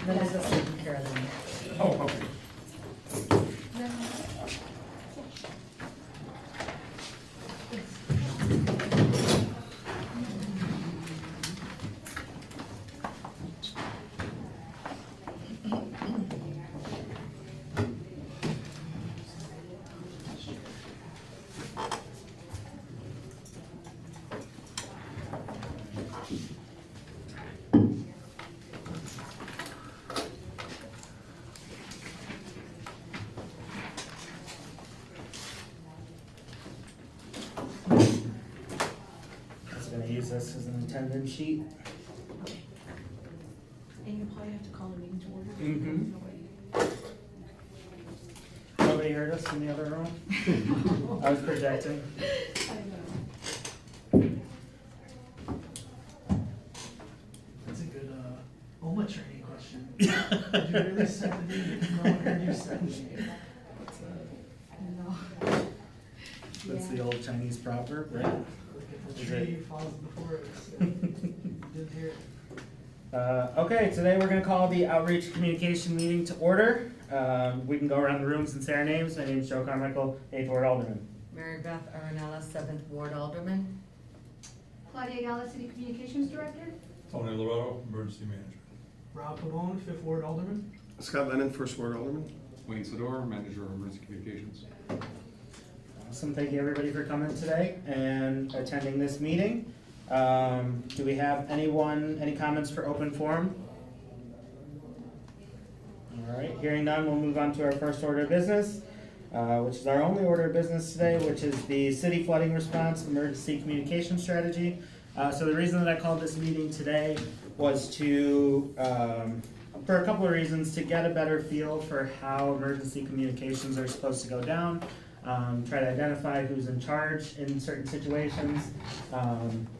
Melissa's taking care of them. Oh, okay. Just gonna use this as an attendance sheet. And you probably have to call a meeting to order. Mhm. Nobody heard us in the other room? I was projecting. That's a good, OMA training question. Did you really set the date? No one heard you set the date. No. That's the old Chinese proverb, right? Look at the Is tree it- falls in the forest. Didn't hear it. Okay, today we're gonna call the outreach communication meeting to order. We can go around the rooms and say our names. My name is Joe Carmichael, 8th Ward Alderman. Mary Beth Arenella, 7th Ward Alderman. Claudia Gala, City Communications Director. Tony Loretto, Emergency Manager. Rob Pavone, 5th Ward Alderman. Scott Lennon, First Ward Alderman. Wayne Sedor, Manager of Emergency Communications. Awesome, thank you everybody for coming today and attending this meeting. Do we have any comments for open forum? All right, hearing none, we'll move on to our first order of business, which is our only order of business today, which is the city flooding response emergency communication strategy. So the reason that I called this meeting today was to, for a couple of reasons, to get a better feel for how emergency communications are supposed to go down. Try to identify who's in charge in certain situations,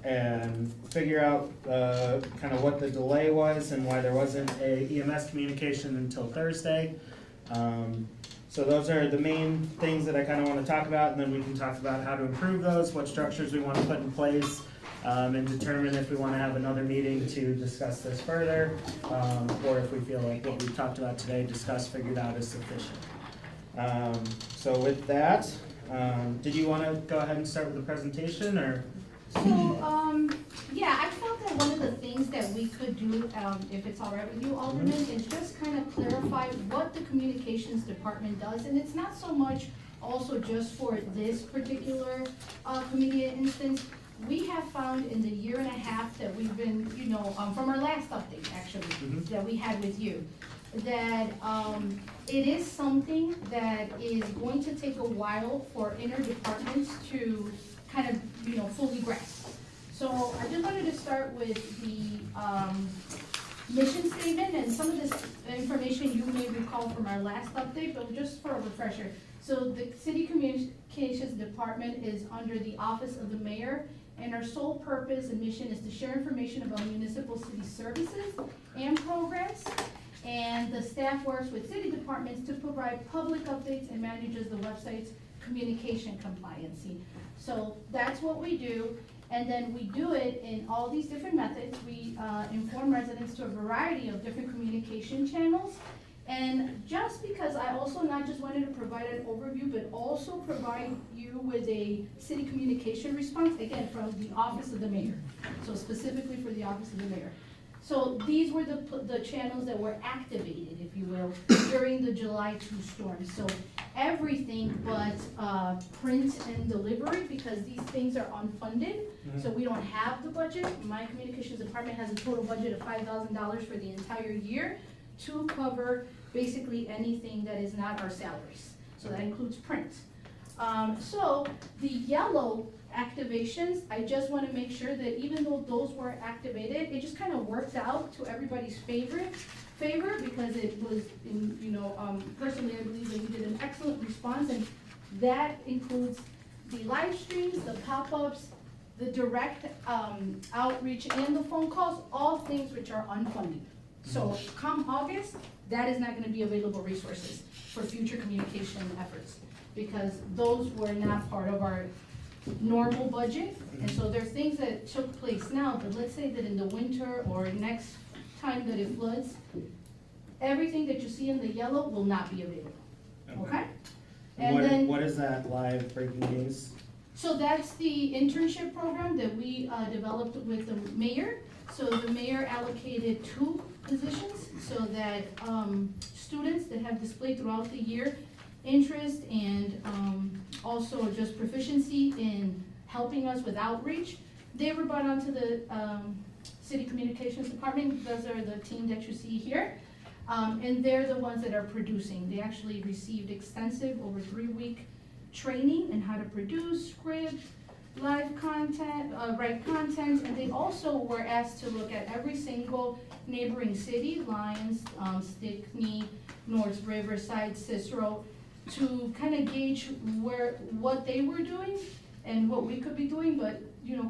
and figure out kind of what the delay was and why there wasn't a EMS communication until Thursday. So those are the main things that I kind of want to talk about, and then we can talk about how to improve those, what structures we want to put in place, and determine if we want to have another meeting to discuss this further, or if we feel like what we've talked about today, discussed, figured out is sufficient. So with that, did you want to go ahead and start with the presentation, or? So, yeah, I thought that one of the things that we could do, if it's all right with you, Alderman, is just kind of clarify what the communications department does. And it's not so much also just for this particular committee instance. We have found in the year and a half that we've been, from our last update, actually, that we had with you, that it is something that is going to take a while for inner departments to kind of, fully grasp. So I just wanted to start with the mission statement and some of this information you may recall from our last update, but just for a refresher. So the City Communications Department is under the Office of the Mayor, and our sole purpose and mission is to share information about municipal city services and programs. And the staff works with city departments to provide public updates and manages the website's communication compliancy. So that's what we do, and then we do it in all these different methods. We inform residents to a variety of different communication channels. And just because I also not just wanted to provide an overview, but also provide you with a city communication response, again, from the Office of the Mayor. So specifically for the Office of the Mayor. So these were the channels that were activated, if you will, during the July 2 storm. So everything but print and delivery, because these things are unfunded, so we don't have the budget. My communications department has a total budget of $5,000 for the entire year to cover basically anything that is not our salaries. So that includes print. So the yellow activations, I just want to make sure that even though those were activated, it just kind of worked out to everybody's favor because it was, personally I believe that we did an excellent response, and that includes the live streams, the pop-ups, the direct outreach, and the phone calls, all things which are unfunded. So come August, that is not going to be available resources for future communication efforts, because those were not part of our normal budget. And so there are things that took place now, but let's say that in the winter or next time that it floods, everything that you see in the yellow will not be available, okay? And then, What is that live breaking news? so that's the internship program that we developed with the mayor. So the mayor allocated 2 positions so that students that have displayed throughout the year interest and also just proficiency in helping us with outreach, they were brought onto the city communications department. Those are the team that you see here. And they're the ones that are producing. They actually received extensive, over 3-week training in how to produce script, live content, write content, and they also were asked to look at every single neighboring city, Lyons, Stickney, North Riverside, Cicero, to kind of gauge what they were doing and what we could be doing, but,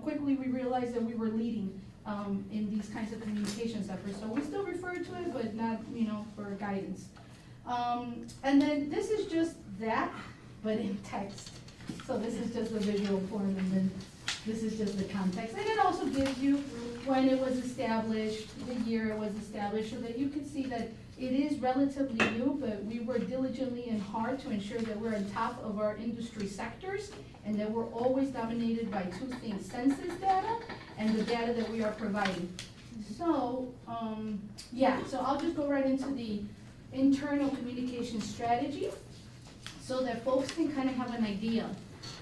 quickly we realized that we were leading in these kinds of communications efforts. So we still refer to it, but not, for guidance. And then this is just that, but in text. So this is just the visual form, and then this is just the context. And it also gives you when it was established, the year it was established, so that you can see that it is relatively new, but we work diligently and hard to ensure that we're on top of our industry sectors, and that we're always dominated by 2 things: census data and the data that we are providing. So, so I'll just go right into the internal communication strategy, so that folks can kind of have an idea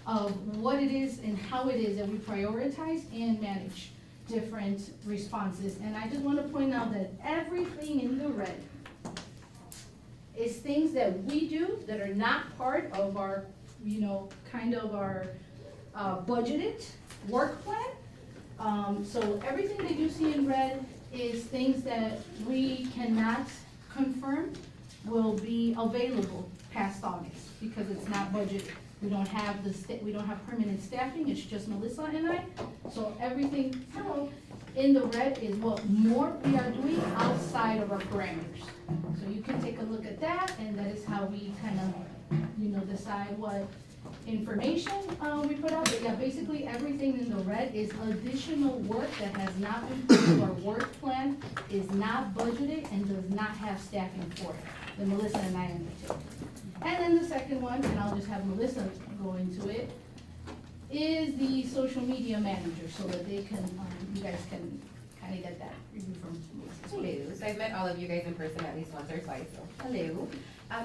of what it is and how it is that we prioritize and manage different responses. And I just want to point out that everything in the red is things that we do that are not part of our, our budgeted work plan. So everything that you see in red is things that we cannot confirm will be available past August, because it's not budgeted. We don't have we don't have permanent staffing, it's just Melissa and I. So everything in the red is what more we are doing outside of our parameters. So you can take a look at that, and that is how we kind of, decide what information we put out. But yeah, basically everything in the red is additional work that has not been put into our work plan, is not budgeted, and does not have staffing for it, that Melissa and I undertake. And then the second one, and I'll just have Melissa go into it, is the social media manager, so that they can, you guys can kind of get that review from Melissa. Hello, so I've met all of you guys in person at least once or twice, so hello.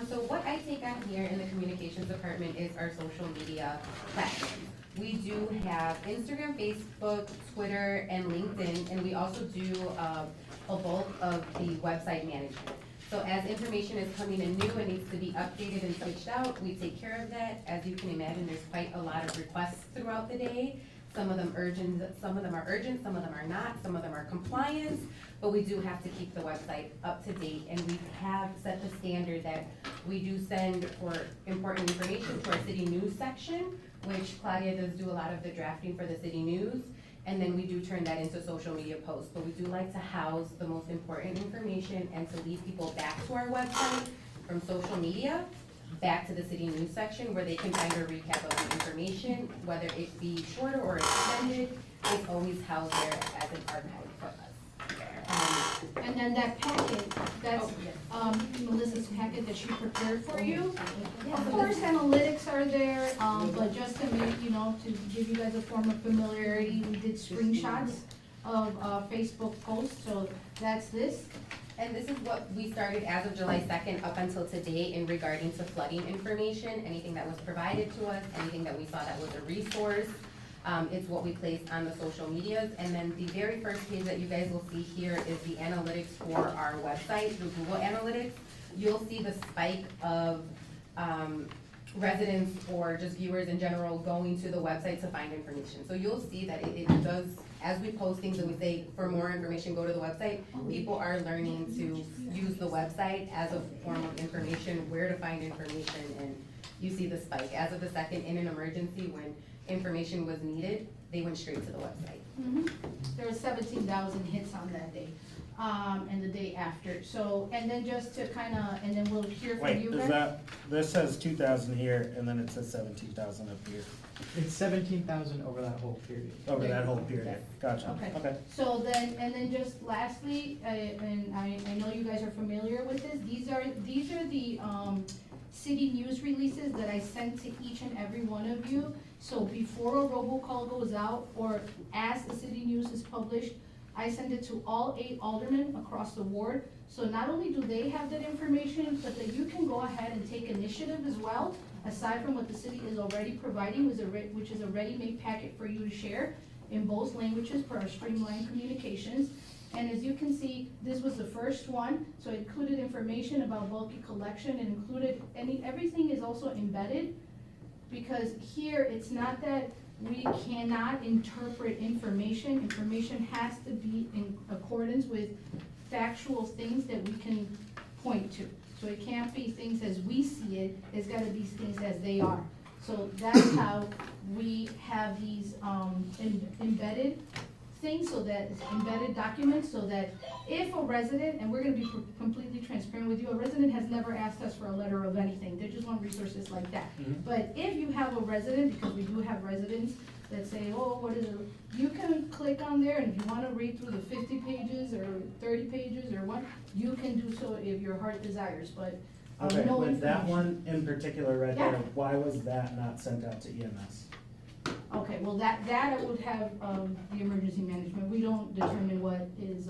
So what I take on here in the communications department is our social media platforms. We do have Instagram, Facebook, Twitter, and LinkedIn, and we also do a bulk of the website management. So as information is coming in new and needs to be updated and switched out, we take care of that. As you can imagine, there's quite a lot of requests throughout the day. Some of them urgent, some of them are urgent, some of them are not, some of them are compliance, but we do have to keep the website up to date, and we have set the standard that we do send for important information to our city news section, which Claudia does do a lot of the drafting for the city news, and then we do turn that into social media posts. But we do like to house the most important information and to lead people back to our website from social media back to the city news section, where they can find a recap of the information, whether it be shorter or extended. It's always housed there as an archive for us. And then that packet, that's Melissa's packet that she prepared for you. Of course, analytics are there, but just to make, to give you guys a form of familiarity, we did screenshots of Facebook posts, so that's this. And this is what we started as of July 2nd up until today in regarding to flooding information, anything that was provided to us, anything that we saw that was a resource. It's what we placed on the social medias. And then the very first page that you guys will see here is the analytics for our website through Google Analytics. You'll see the spike of residents or just viewers in general going to the website to find information. So you'll see that it does, as we post things and we say for more information, go to the website, people are learning to use the website as a form of information, where to find information, and you see the spike. As of the second, in an emergency, when information was needed, they went straight to the website. There were 17,000 hits on that day. and the day after. So, and then just to kinda, and then we'll hear from Wait, you is guys. that, this says 2,000 here, and then it says 17,000 up here, It's 17,000 over that whole period. over that whole period, Yes. gotcha, Okay. okay. So then, and then just lastly, and I know you guys are familiar with this, these are the, city news releases that I sent to each and every one of you. So before a robocall goes out, or as the city news is published, I send it to all 8 aldermen across the ward. So not only do they have that information, but that you can go ahead and take initiative as well, aside from what the city is already providing, which is a ready-made packet for you to share in both languages per our streamlined communications. And as you can see, this was the first one, so it included information about bulky collection, and included everything is also embedded. Because here, it's not that we cannot interpret information. Information has to be in accordance with factual things that we can point to. So it can't be things as we see it, it's gotta be things as they are. So that's how we have these, embedded things, so that, embedded documents, so that if a resident, and we're gonna be completely transparent with you, a resident has never asked us for a letter of anything, they just want resources like that. Mhm. But if you have a resident, because we do have residents that say, oh, what is it, you can click on there, and if you wanna read through the 50 pages or 30 pages or what, you can do so if your heart desires, but Okay, no with that information. one in particular right Yeah. there, why was that not sent out to EMS? Okay, well, that I would have, the emergency management, we don't determine what is,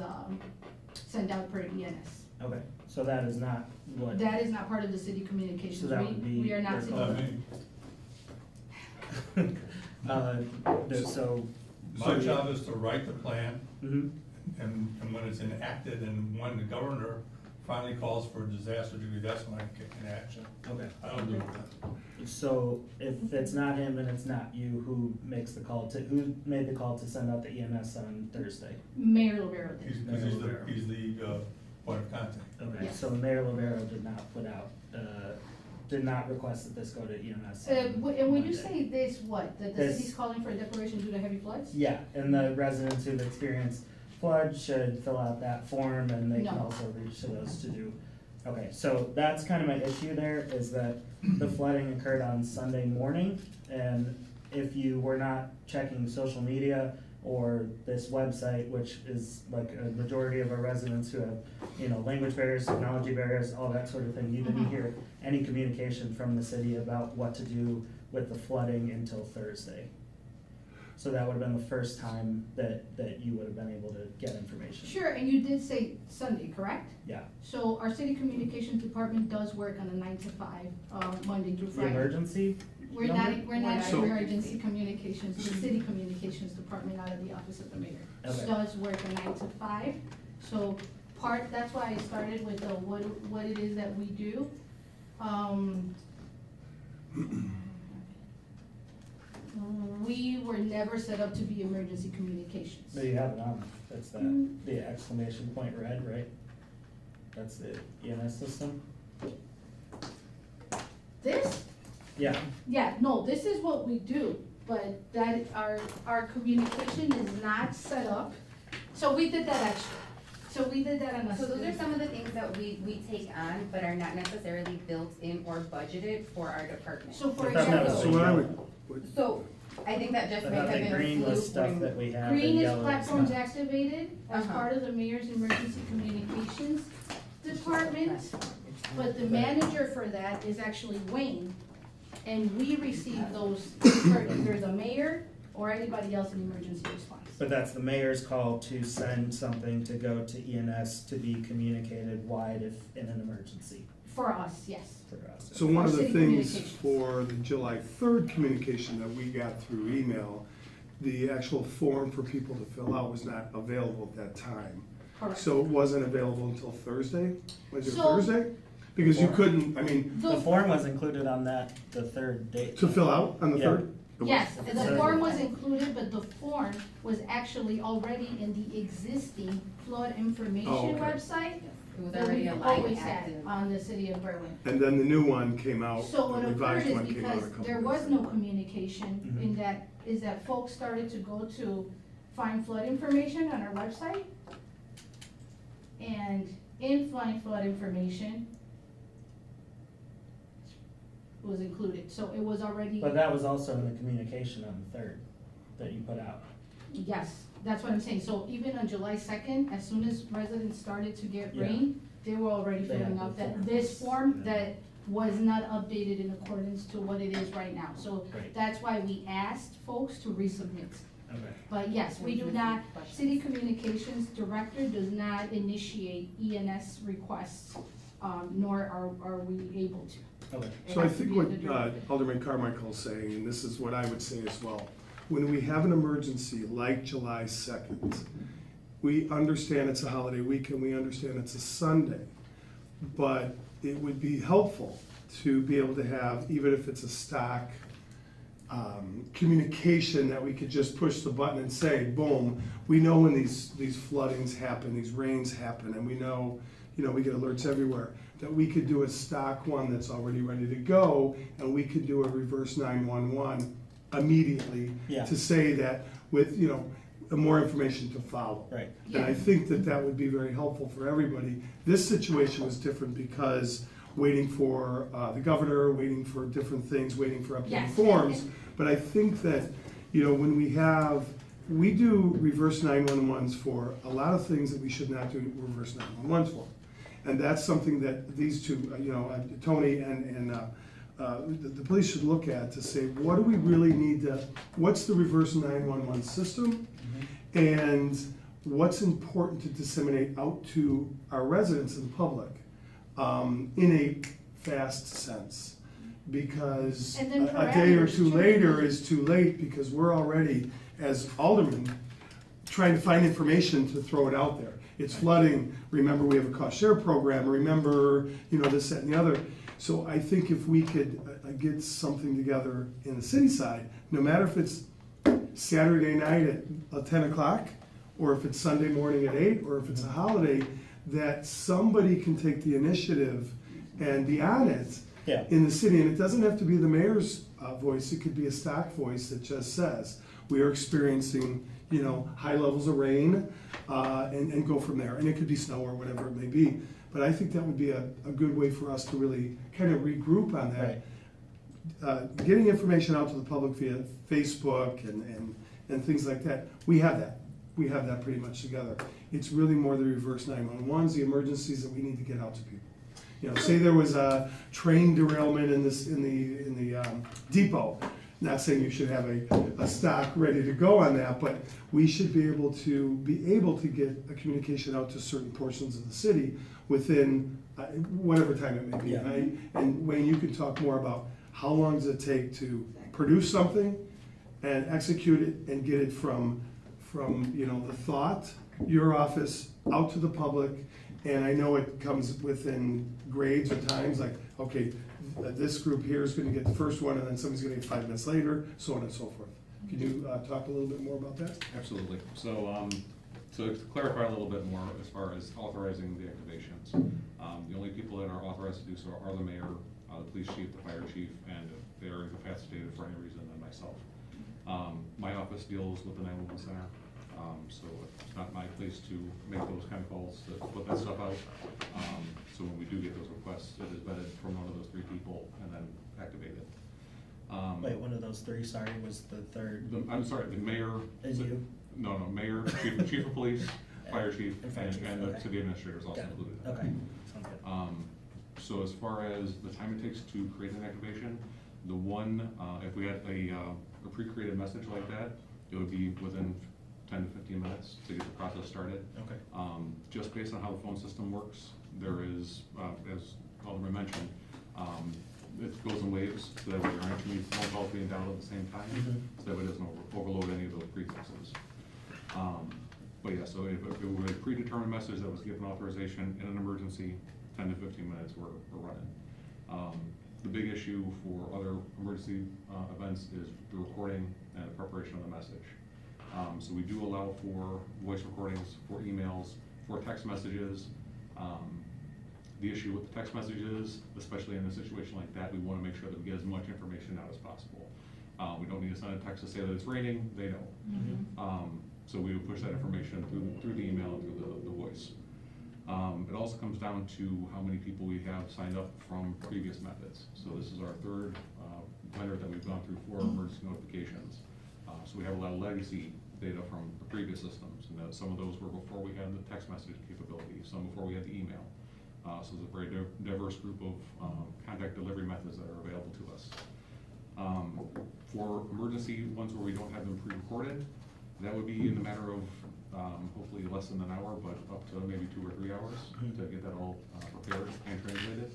sent out per ENS. Okay, so that is not what, That is not part of the city communications, So that would be we are not your city. call. So, My job is to write the plan, mhm. and when it's enacted, and when the governor finally calls for a disaster duty, that's when I kick in action. Okay. I don't do that. So if it's not him and it's not you, who makes the call who made the call to send out the EMS on Thursday? Mayor Lovera did. Because he's the point of contact. Okay, Yes. so Mayor Lovera did not put out, did not request that this go to EMS. And when you Monday. say this, what, that the This- city's calling for a declaration due to heavy floods? Yeah, and the residents who've experienced flood should fill out that form, and they can No. also reach to those to do. Okay, so that's kind of my issue there, is that the flooding occurred on Sunday morning, and if you were not checking social media or this website, which is like a majority of our residents who have, language barriers, technology barriers, all that sort of thing, you didn't Mhm. hear any communication from the city about what to do with the flooding until Thursday. So that would have been the first time that you would have been able to get information. Sure, and you did say Sunday, correct? Yeah, So our city communications department does work on a 9 to 5, Monday through the Friday. emergency, We're number? not not So- emergency communications, the city communications department out of the office of the mayor. Okay. Does work a 9 to 5, so that's why I started with what it is that we do. We were never set up to be emergency communications. no, you have it on, that's the exclamation point red, right? That's the EMS system? This, Yeah, no, this is what we do, but that, our communication is not set up, so we did that extra. So we did that on a. So those are some of the things that we take on, but are not necessarily built in or budgeted for our department. So for I thought that was So example, what I would, So, I think that just I may thought have the been a green was fluke stuff when- that we have, and green is yellow is platforms not. activated as Uh-huh. part of the mayor's emergency communications department, but the manager for that is actually Wayne. And we receive those for either the mayor or anybody else in emergency response. But that's the mayor's call to send something to go to EMS to be communicated wide if in an emergency For us, yes. for us. so one of the City things communications. for the July 3rd communication that we got through email, the actual form for people to fill out was not available at that time. Correct. So it wasn't available until Thursday? Was it So- Thursday? Because you couldn't, The form was included on the third date. to fill out on the Yeah. 3rd? It was- Yes, It the says- form was included, but the form was actually already in the existing flood information Oh, okay. website It was that already we a live always had active. on the city of Berwyn. And then the new one came out, So what the occurred revised is one came out a because couple there days was ago. no communication in that, is that folks started to go to find flood information on our website. And in-flight flood information was included, so it was already. But that was also in the communication on the 3rd that you put out. Yes, that's what I'm saying, so even on July 2nd, as soon as residents started to get Yeah. rain, they were already They had filling the out that, form. this form that was not updated in accordance to what it is right now. So Right. that's why we asked folks to resubmit. Okay. But yes, we do not, city communications director does not initiate ENS requests, nor are we able to. Okay. It So I has to think be what the director. Alderman Carmichael is saying, and this is what I would say as well, when we have an emergency like July 2nd, we understand it's a holiday weekend, we understand it's a Sunday, but it would be helpful to be able to have, even if it's a stock communication, that we could just push the button and say, boom, we know when these floodings happen, these rains happen, and we know, we get alerts everywhere, that we could do a stock one that's already ready to go, and we could do a reverse 911 immediately Yeah. to say that with, more information to follow. Right. And I think that would be very helpful for everybody. This situation was different because waiting for the governor, waiting for different things, waiting for updated Yes, forms. and- But I think that, when we do reverse 911s for a lot of things that we should not do reverse 911s for. And that's something that these two, Tony and the police should look at to say, what do we really need what's the reverse 911 system? And what's important to disseminate out to our residents and the public in a fast sense? Because And then a day or parameters, two too. later is too late, because we're already, as aldermen, trying to find information to throw it out there. It's flooding, remember we have a cost share program, remember, this, that, and the other. So I think if we could get something together in the city side, no matter if it's Saturday night at 10 o'clock, or if it's Sunday morning at 8, or if it's a holiday, that somebody can take the initiative and be on it Yeah. in the city. And it doesn't have to be the mayor's voice, it could be a stock voice that just says, we are experiencing, high levels of rain, and go from there. And it could be snow or whatever it may be. But I think that would be a good way for us to really kind of regroup on that. Right. Getting information out to the public via Facebook and things like that, we have that. We have that pretty much together. It's really more the reverse 911s, the emergencies that we need to get out to people. Say there was a train derailment in the depot. Not saying you should have a stock ready to go on that, but we should be able to get a communication out to certain portions of the city within whatever time it may be. Yeah. And Wayne, you can talk more about how long does it take to produce something and execute it and get it from the thought, your office, out to the public. And I know it comes within grades or times, like, okay, this group here is gonna get the first one, and then somebody's gonna get 5 minutes later, so on and so forth. Can you talk a little bit more about that? Absolutely. So to clarify a little bit more as far as authorizing the activations, the only people that are authorized to do so are the mayor, the police chief, the fire chief, and if they're incapacitated for any reason, then myself. My office deals with the 911 center, so it's not my place to make those kind of calls, to put that stuff out. So when we do get those requests, it is vetted from one of those 3 people and then activated. Wait, one of those 3, sorry, was the 3rd. I'm sorry, the mayor. Is you? No, mayor, chief of police, fire chief, And fire chief, and the okay. city administrator is also Got it. included. Okay, sounds good. So as far as the time it takes to create an activation, if we had a pre-created message like that, it would be within 10 to 15 minutes to get the process started. Okay. Just based on how the phone system works, there is, as Alderman mentioned, it goes in waves, so that way there aren't too many phone calls being dialed at the same time, so that way it doesn't overload any of those prefixes. But yeah, so if it were a predetermined message that was given authorization in an emergency, 10 to 15 minutes we're running. The big issue for other emergency events is the recording and the preparation of the message. So we do allow for voice recordings, for emails, for text messages. The issue with the text messages, especially in a situation like that, we want to make sure that we get as much information out as possible. We don't need to send a text to say that it's raining, they know. So we would push that information through the email and through the voice. It also comes down to how many people we have signed up from previous methods. So this is our third vendor that we've gone through for emergency notifications. So we have a lot of legacy data from the previous systems, and some of those were before we had the text message capability, some before we had the email. So it's a very diverse group of contact delivery methods that are available to us. For emergency ones where we don't have them pre-recorded, that would be in a matter of hopefully less than an hour, but up to maybe 2 or 3 hours to get that all prepared and translated.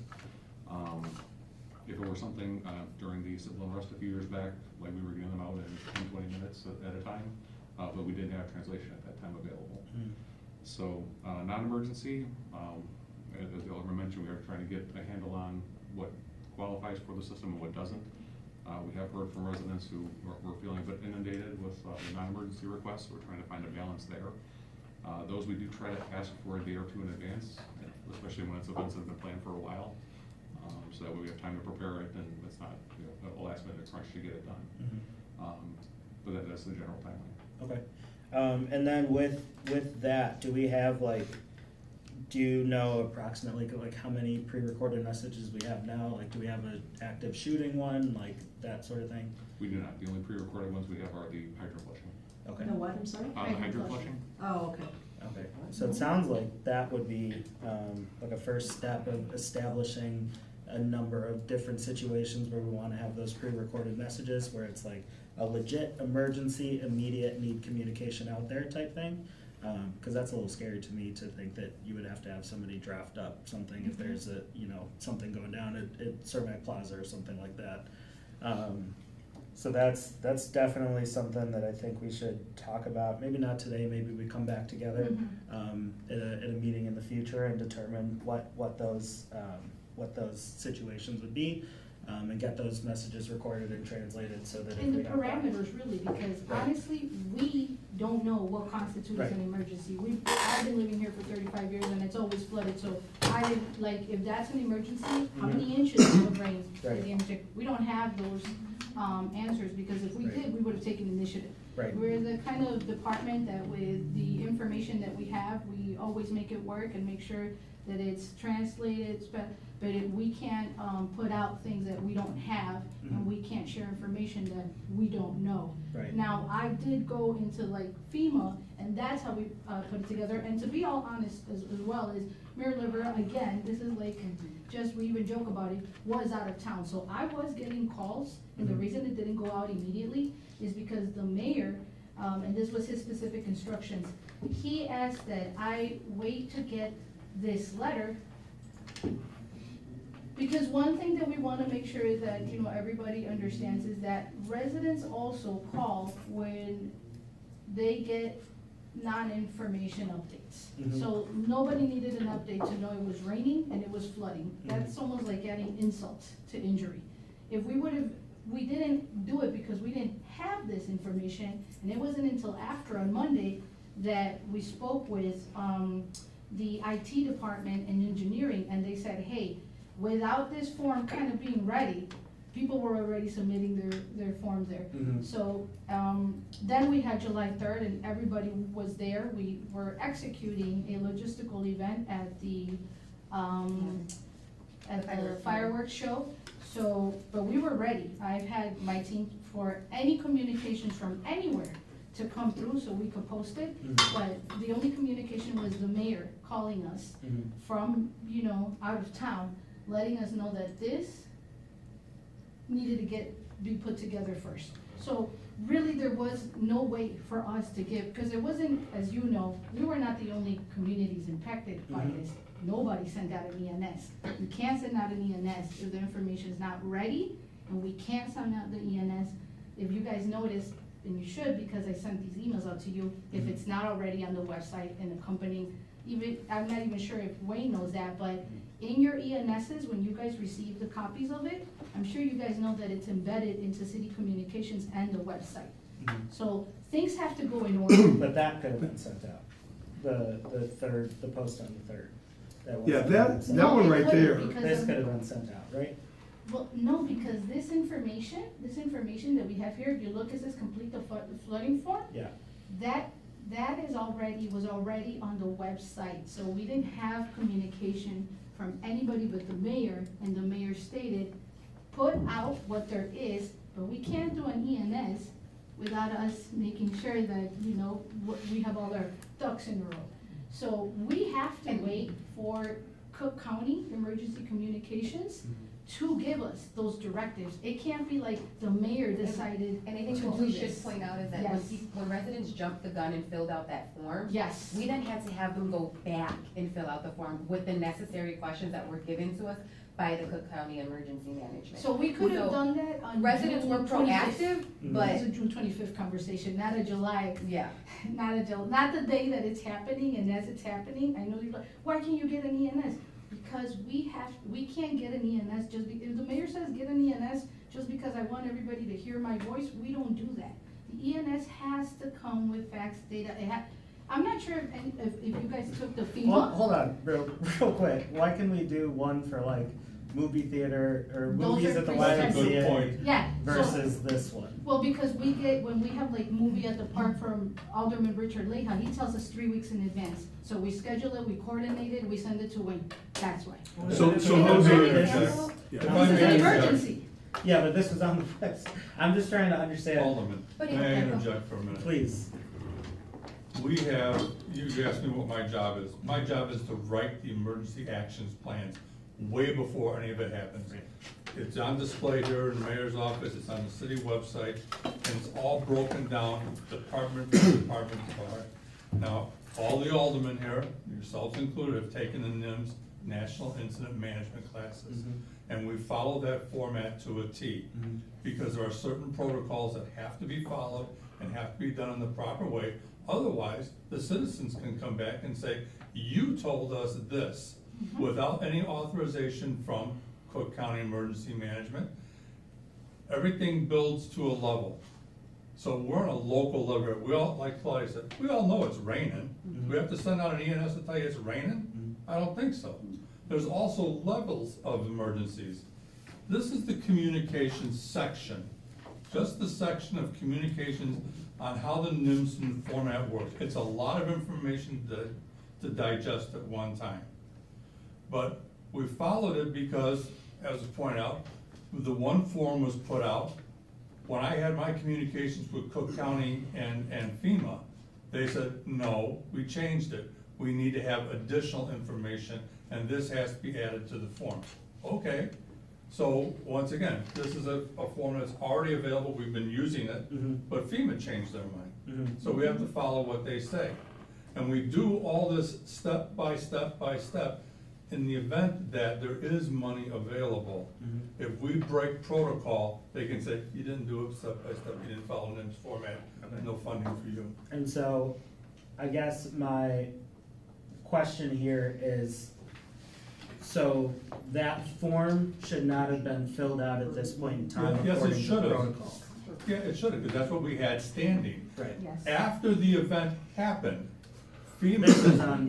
If it were something during the civil unrest a few years back, like we were getting them out in 10, 20 minutes at a time, but we didn't have translation at that time available. So non-emergency, as the Alderman mentioned, we are trying to get a handle on what qualifies for the system and what doesn't. We have heard from residents who were feeling a bit inundated with the non-emergency requests. We're trying to find a balance there. Those we do try to ask for a day or two in advance, especially when it's events that have been planned for a while, so that way we have time to prepare it and it's not a last minute crunch to get it done. But that's the general timeline. Okay. And then with that, do we have do you know approximately how many pre-recorded messages we have now? Do we have an active shooting one, that sort of thing? We do not. The only pre-recorded ones we have are the hydrant flushing. Okay. No, what, I'm sorry? The hydrant flushing. Oh, okay. Okay, so it sounds like that would be a first step of establishing a number of different situations where we want to have those pre-recorded messages where it's a legit emergency, immediate need communication out there type thing. Because that's a little scary to me to think that you would have to have somebody draft up something if there's something going down at Cermak Plaza or something like that. So that's definitely something that I think we should talk about. Maybe not today. Maybe we come back together at a meeting in the future and determine what those situations would be. And get those messages recorded and translated so that if And we the have parameters really, because Right. honestly, we don't know what constitutes Right. an emergency. I've been living here for 35 years and it's always flooded, so if that's an emergency, how many inches of rain is Right. the emergency? We don't have those, answers, because if we Right. did, we would have taken initiative. Right. We're the kind of department that with the information that we have, we always make it work and make sure that it's translated, but if we can't, put out things that we don't have, and we can't share information that we don't know. Right. Now, I did go into FEMA, and that's how we, put it together, and to be all honest as well, is Mayor Liver, again, this is just, we even joke about it, was out of town, so I was getting calls, and the reason it didn't go out immediately is because the mayor, and this was his specific instructions, he asked that I wait to get this letter, because one thing that we wanna make sure is that, everybody understands is that residents also call when they get non-information updates. So nobody needed an update to know it was raining and it was flooding. That's almost like adding insult to injury. If we didn't do it because we didn't have this information, and it wasn't until after on Monday that we spoke with, the IT department and engineering, and they said, hey, without this form kind of being ready, people were already submitting their forms there. So, then we had July 3rd and everybody was there. We were executing a logistical event at the fireworks show. So, but we were ready. I've had my team for any communications from anywhere to come through so we could post it. But the only communication was the mayor calling us from, out of town, letting us know that this needed to be put together first. So really, there was no way for us to give, because it wasn't, as you know, we were not the only communities impacted by this. Nobody sent out an ENS. You can't send out an ENS if the information is not ready, and we can't send out the ENS. If you guys notice, and you should, because I sent these emails out to you, if it's not already on the website and accompanying, I'm not even sure if Wayne knows that, but in your ENSs, when you guys receive the copies of it, I'm sure you guys know that it's embedded into city communications and the website. So things have to go in order. But that could have been sent out, the post on the 3rd. Yeah, that No, one it right couldn't, there. because This of- could have been sent out, right? Well, no, because this information that we have here, if you look, it says complete the flooding form. Yeah. That That was already on the website, so we didn't have communication from anybody but the mayor, and the mayor stated, put out what there is, but we can't do an ENS without us making sure that, you know, we have all our ducks in a row. So we have to wait for Cook County Emergency Communications to give us those directives. It can't be like the mayor decided And I think to what do we should this. point out is that Yes. when residents jumped the gun and filled out that form, Yes. we then had to have them go back and fill out the form with the necessary questions that were given to us by the Cook County Emergency Management. So we could have So done that on Residents were June 25th. proactive, That but, was a June 25th conversation, not a July, yeah. not the day that it's happening, and as it's happening, I know you're like, why can't you get an ENS? Because we can't get an ENS if the mayor says get an ENS, just because I want everybody to hear my voice, we don't do that. The ENS has to come with facts, data, I'm not sure if you guys took the Well, FEMA. hold on, real quick, why can we do one for like movie theater or Those movies are at the That's a good YMCA point. Yeah, so, versus this one? well, because when we have like movie at the park from Alderman Richard Leha, he tells us 3 weeks in advance. So we schedule it, we coordinate it, we send it to Wayne, that's why. So If how's it- it? This Yeah. If I is may an interject. emergency. Yeah, but this was on the website. I'm just trying to understand, Alderman, But may I it- interject for a minute? please. We have, you asked me what my job is. My job is to write the emergency actions plans way before any of it happens. It's on display here in the mayor's office, it's on the city website, and it's all broken down department by department. Now, all the aldermen here, yourselves included, have taken the NIMS National Incident Management classes. And we follow that format to a T, because there are certain protocols that have to be followed and have to be done in the proper way. Otherwise, the citizens can come back and say, you told us this, without any authorization from Cook County Emergency Management. Everything builds to a level. So we're on a local level. We all, like Claudia said, we all know it's raining. We have to send out an ENS to tell you it's raining? I don't think so. There's also levels of emergencies. This is the communications section, just the section of communications on how the NIMS format works. It's a lot of information to digest at one time. But we followed it because, as was pointed out, the one form was put out. When I had my communications with Cook County and FEMA, they said, no, we changed it. We need to have additional information, and this has to be added to the form. Okay, so once again, this is a form that's already available, we've been using it, but FEMA changed their mind. So we have to follow what they say. And we do all this step by step by step. In the event that there is money available, if we break protocol, they can say, you didn't do it step by step, you didn't follow NIMS format, no funding for you. And so, I guess my question here is, so that form should not have been filled out at this point in time Yes, it according to should have. protocol. Yeah, it should have, because that's what we had standing. Right. Yes. After the event happened, FEMA.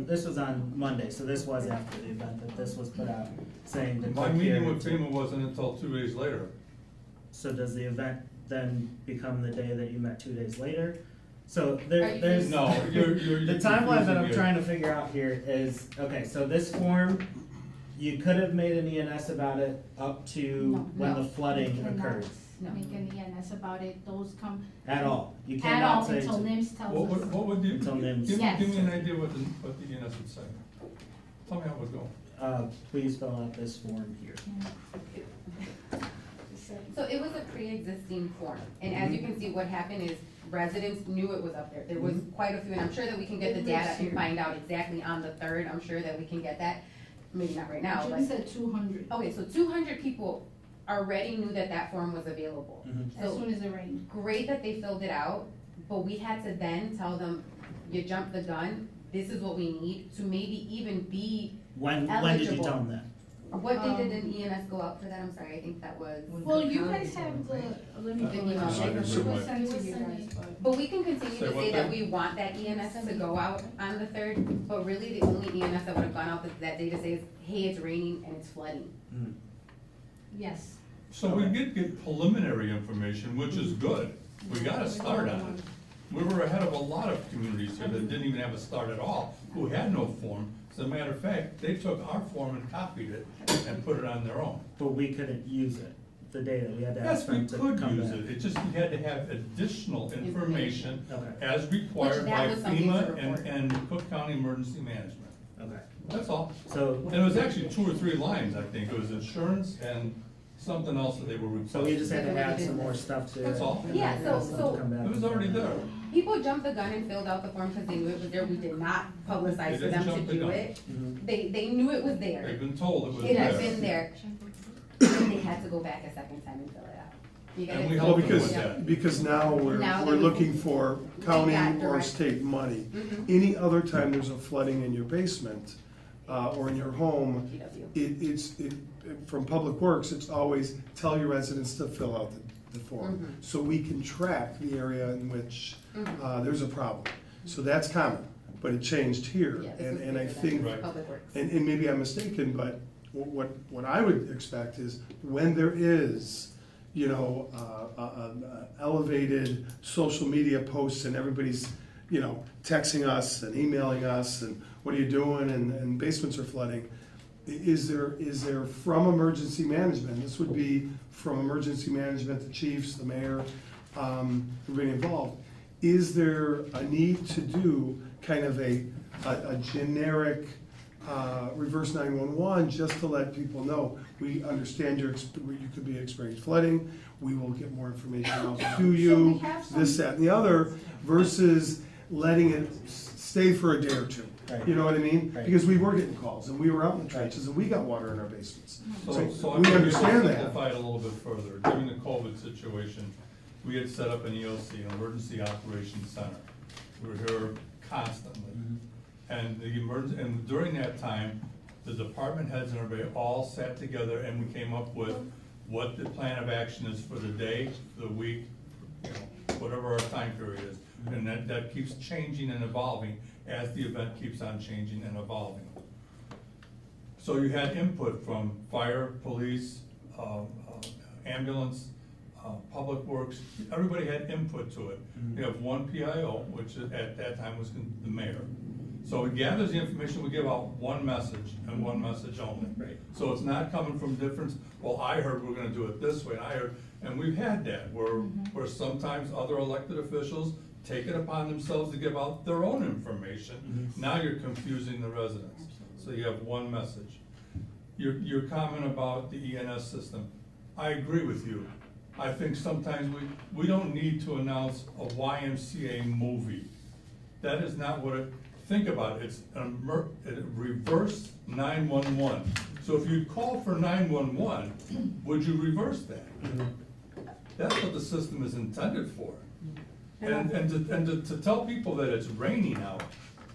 This was on Monday, so this was after the event that this was put out, saying to My click here. meeting with FEMA wasn't until 2 days later. So does the event then become the day that you met 2 days later? So Are there, you there's. No, you're The timeline that I'm confusing trying me. to figure out here is, okay, so this form, you could have made an ENS about it up to No. when No. the flooding We cannot occurred. Make an ENS about it, those come At all. You at cannot all say. until to- NIMS tells What us. would you, Until NIMS. give Yes. me an idea what the ENS would say. Tell me how it would go. Please fill out this form here. So it was a pre-existing form, and as you can see, what happened is residents knew it was up there. There was quite a few, and I'm sure that we can get the It data lives and here. find out exactly on the 3rd. I'm sure that we can get that, maybe not right now, Jim but. said 200, Okay, so 200 people already knew that that form was available. Mhm. as So soon as it rained. great that they filled it out, but we had to then tell them, you jumped the gun, this is what we need to maybe even be, When did you Eligible. tell them that? what day did an ENS go out for that? I'm sorry, I think that was. Well, you guys have the, let me. The email. It We'll was send to you guys, but. But we can continue Say to what say that then? we want that ENS to go out on the 3rd, but really the only ENS that would have gone out that day to say is, hey, it's raining and it's flooding. Mhm. Yes. So we did get preliminary information, which is good. We gotta start on it. We were ahead of a lot of communities here that didn't even have a start at all, who had no form. As a matter of fact, they took our form and copied it and put it on their own. But we couldn't use it, the data, we had to Yes, ask we them to could come use back. it, it just, we had to have additional information Okay. as required Which that by was something to FEMA report. and Cook County Emergency Management. Okay, That's all. so, And it was actually 2 or 3 lines, I think. It was insurance and something else that they were so we requesting. just had to add some more stuff to it. That's all. and Yeah, then so- ask them to so- come back It was and already fill it there. out. People jumped the gun and filled out the form because they knew it was there. We did not They publicize for didn't them jump to the do gun. it. Mhm. They knew it was there. They've been told it was It has there. been there. And they had to go back a second time and fill it out. You And gotta we go hope Well, it through was because, it. that. because now Now we're they- looking for county got or direct. state money. Mhm. Any other time there's a flooding in your basement, or in your home, GW. from Public Works, it's always tell your residents to fill out the form. Mhm. So we can track the area in which, Mhm. there's a problem. So that's common, but it changed here. Yeah, this And was I bigger think, than Right. Public Works. and maybe I'm mistaken, but what I would expect is when there is, you know, elevated social media posts and everybody's, you know, texting us and emailing us and what are you doing and basements are flooding, is there from emergency management, this would be from emergency management, the chiefs, the mayor, everybody involved, is there a need to do kind of a generic reverse 911 just to let people know, we understand you could be experiencing flooding, we will get more information out to So we you, have some- this, that, and the other, versus letting it stay for a day or two. Right. You know what I mean? Right. Because we were getting calls, and we were out in the trenches, and we got water in our basements. So we I'm understand that. simplify it a little bit further. During the COVID situation, we had set up an EOC, an Emergency Operations Center. We were here constantly. And and during that time, the department heads and everybody all sat together and we came up with what the plan of action is for the day, the week, you know, whatever our time period is. And that keeps changing and evolving as the event keeps on changing and evolving. So you had input from fire, police, ambulance, public works, everybody had input to it. You have one PIO, which at that time was the mayor. So it gathers the information, we give out one message and one message only. Right. So it's not coming from different, well, I heard we're gonna do it this way, and I heard, and we've had that, where sometimes other elected officials take it upon themselves to give out their own information. Now you're confusing the residents, so you have one message. Your comment about the ENS system, I agree with you. I think sometimes we don't need to announce a YMCA movie. That is not what think about it, it's a reverse 911. So if you call for 911, would you reverse that? That's what the system is intended for. And to tell people that it's raining out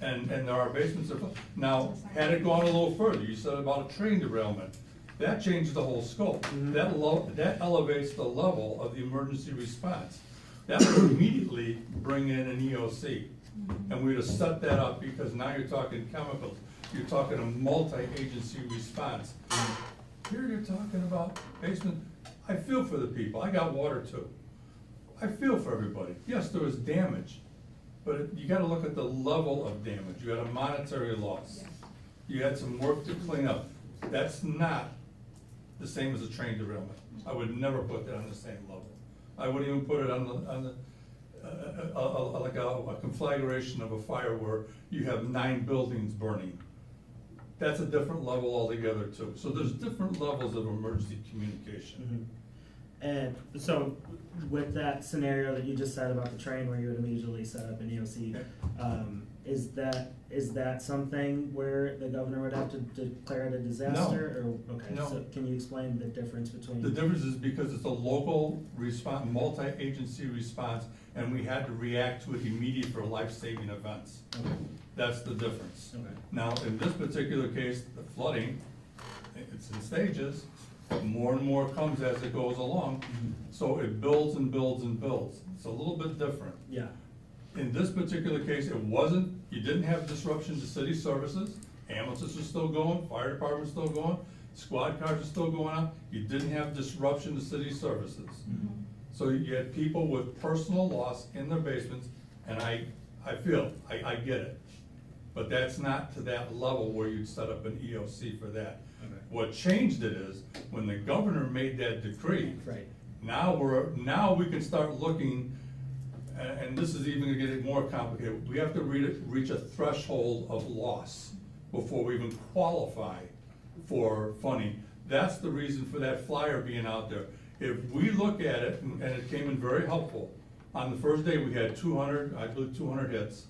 and there are basements are, now, had it gone a little further, you said about a train derailment, that changes the whole scope. That elevates the level of the emergency response. That would immediately bring in an EOC. And we'd have set that up because now you're talking chemicals, you're talking a multi-agency response. Here you're talking about basement, I feel for the people, I got water too. I feel for everybody. Yes, there was damage, but you gotta look at the level of damage. You had a monetary loss. You had some work to clean up. That's not the same as a train derailment. I would never put that on the same level. I wouldn't even put it on the like a conflagration of a fire where you have 9 buildings burning. That's a different level altogether too. So there's different levels of emergency communication. And so with that scenario that you just said about the train where you would immediately set up an EOC, is that something where the governor would have to declare it a disaster? Or, okay, No. so can you explain the difference between? The difference is because it's a local response, multi-agency response, and we had to react to it immediately for life-saving events. Okay. That's the difference. Okay. Now, in this particular case, the flooding, it's in stages, more and more comes as it goes along, so it builds and builds and builds. It's a little bit different. Yeah. In this particular case, you didn't have disruption to city services, ambulances are still going, fire department's still going, squad cars are still going on, you didn't have disruption to city services. So you had people with personal loss in their basements, And I get it. But that's not to that level where you'd set up an EOC for that. Okay. What changed it is, when the governor made that decree, Right. now we can start looking, and this is even gonna get more complicated. We have to reach a threshold of loss before we even qualify for funding. That's the reason for that flyer being out there. If we look at it, and it came in very helpful, on the first day, we had 200, I believe 200 hits.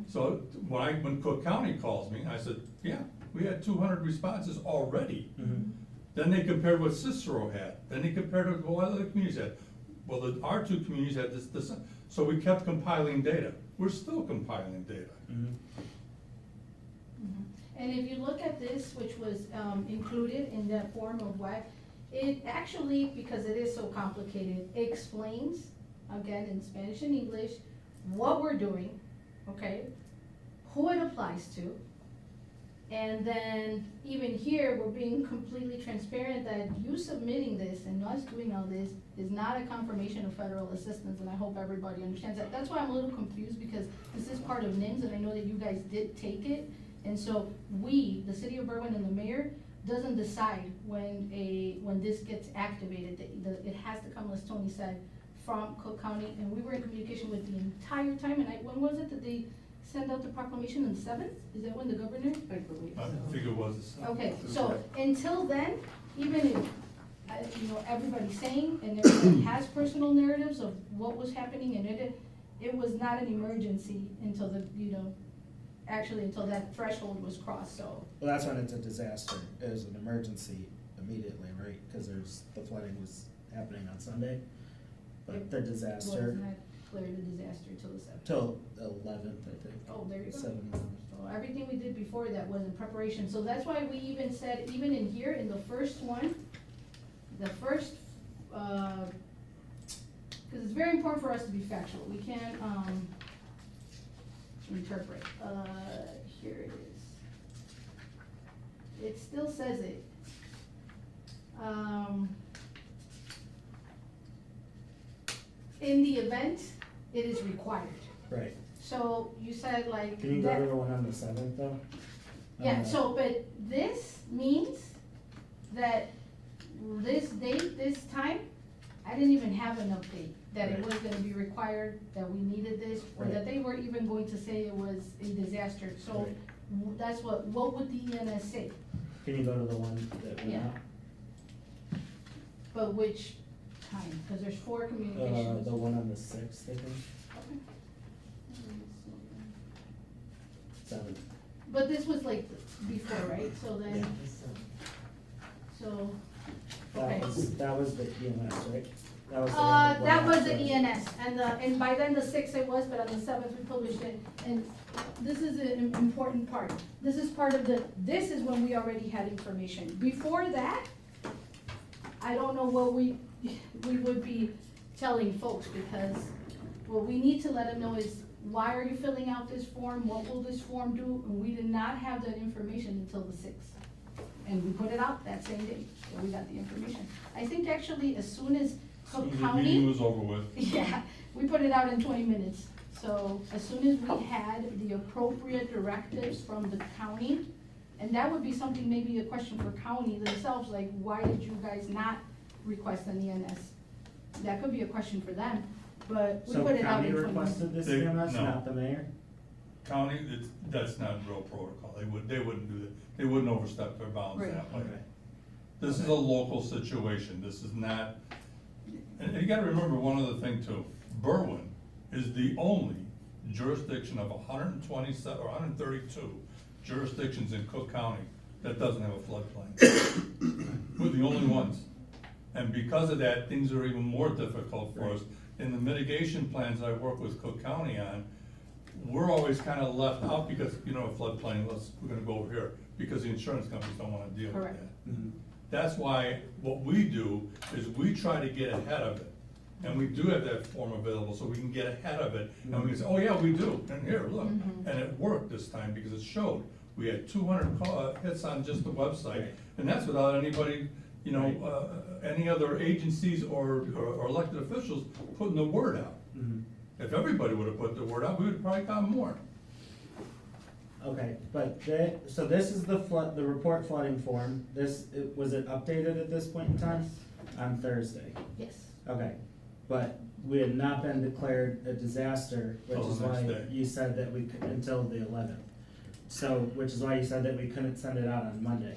So when Cook County calls me, I said, yeah, we had 200 responses already. Then they compared what Cicero had, then they compared with what other communities had. Well, our two communities had this, so we kept compiling data. We're still compiling data. And if you look at this, which was included in that form of WAC, it actually, because it is so complicated, explains, again, in Spanish and English, what we're doing, okay? Who it applies to. And then even here, we're being completely transparent that you submitting this and us doing all this is not a confirmation of federal assistance, and I hope everybody understands that. That's why I'm a little confused, because this is part of NIMS, and I know that you guys did take it. And so we, the city of Berwyn and the mayor, doesn't decide when this gets activated. It has to come, as Tony said, from Cook County, and we were in communication with the entire time, and when was it that they send out the proclamation on the 7th? Is that when the governor? I believe I so. think it was. Okay, so until then, even if, everybody's saying, and everybody has personal narratives of what was happening, and it was not an emergency until until that threshold was crossed, so. Well, that's when it's a disaster. It was an emergency immediately, right? Because the flooding was happening on Sunday. But the disaster, Was not declared a disaster till the 7th. till the 11th, I think. Oh, there you go. 7th. So everything we did before that was in preparation, so that's why we even said, even in here, in the first one, cause it's very important for us to be factual, we can't, interpret, here it is. It still says it. In the event, it is required. Right. So you said like. Can you go that- to the one on the 7th though? Yeah, so, but this means that this date, this time, I didn't even have an update, that it was gonna be required, that we needed this, or that they were even going to say it was a disaster, so Right. that's what would the ENS say? Can you go to the one that went Yeah. out? But which time, cause there's 4 communications. The one on the 6th, I think, Okay. 7th. But this was like before, right, so then, so, okay. That was the EMS, right? That was the one That went was the out. ENS, and by then the 6th it was, but on the 7th we published it, and this is an important part. This is part of this is when we already had information. Before that, I don't know what we would be telling folks, because what we need to let them know is, why are you filling out this form, what will this form do, and we did not have that information until the 6th. And we put it out that same day, so we got the information. I think actually as soon as Cook The County. meeting was over with. Yeah, we put it out in 20 minutes. So as soon as we had the appropriate directives from the county, and that would be something, maybe a question for county themselves, like, why did you guys not request an ENS? That could be a question for them, but we So put it out county in 20 requested minutes. this They- EMS, no. not the mayor? County, that's not real protocol. They wouldn't do that. They wouldn't overstep their bounds Right. that way. Okay. This is a local situation. This is not, and you gotta remember one other thing too. Berwyn is the only jurisdiction of 127 or 132 jurisdictions in Cook County that doesn't have a floodplain. We're the only ones. And because of that, things are even more difficult for us. In the mitigation plans I work with Cook County on, we're always kind of left out because, a floodplain, we're gonna go over here, because the insurance companies don't wanna deal with Correct. that. Mhm. That's why what we do is we try to get ahead of it. And we do have that form available, so we can get ahead of it, and we can say, oh yeah, we do, and here, look. Mhm. And it worked this time because it showed. We had 200 hits on just the website, Right. and that's without anybody, any other agencies or elected officials putting the word out. Mhm. If everybody would've put the word out, we would've probably gotten more. Okay, but so this is the report flooding form, was it updated at this point in time? On Thursday, Yes. okay, but we had not been declared a disaster, which Till is the next why day. you said that we could, until the 11th. So, which is why you said that we couldn't send it out on Monday.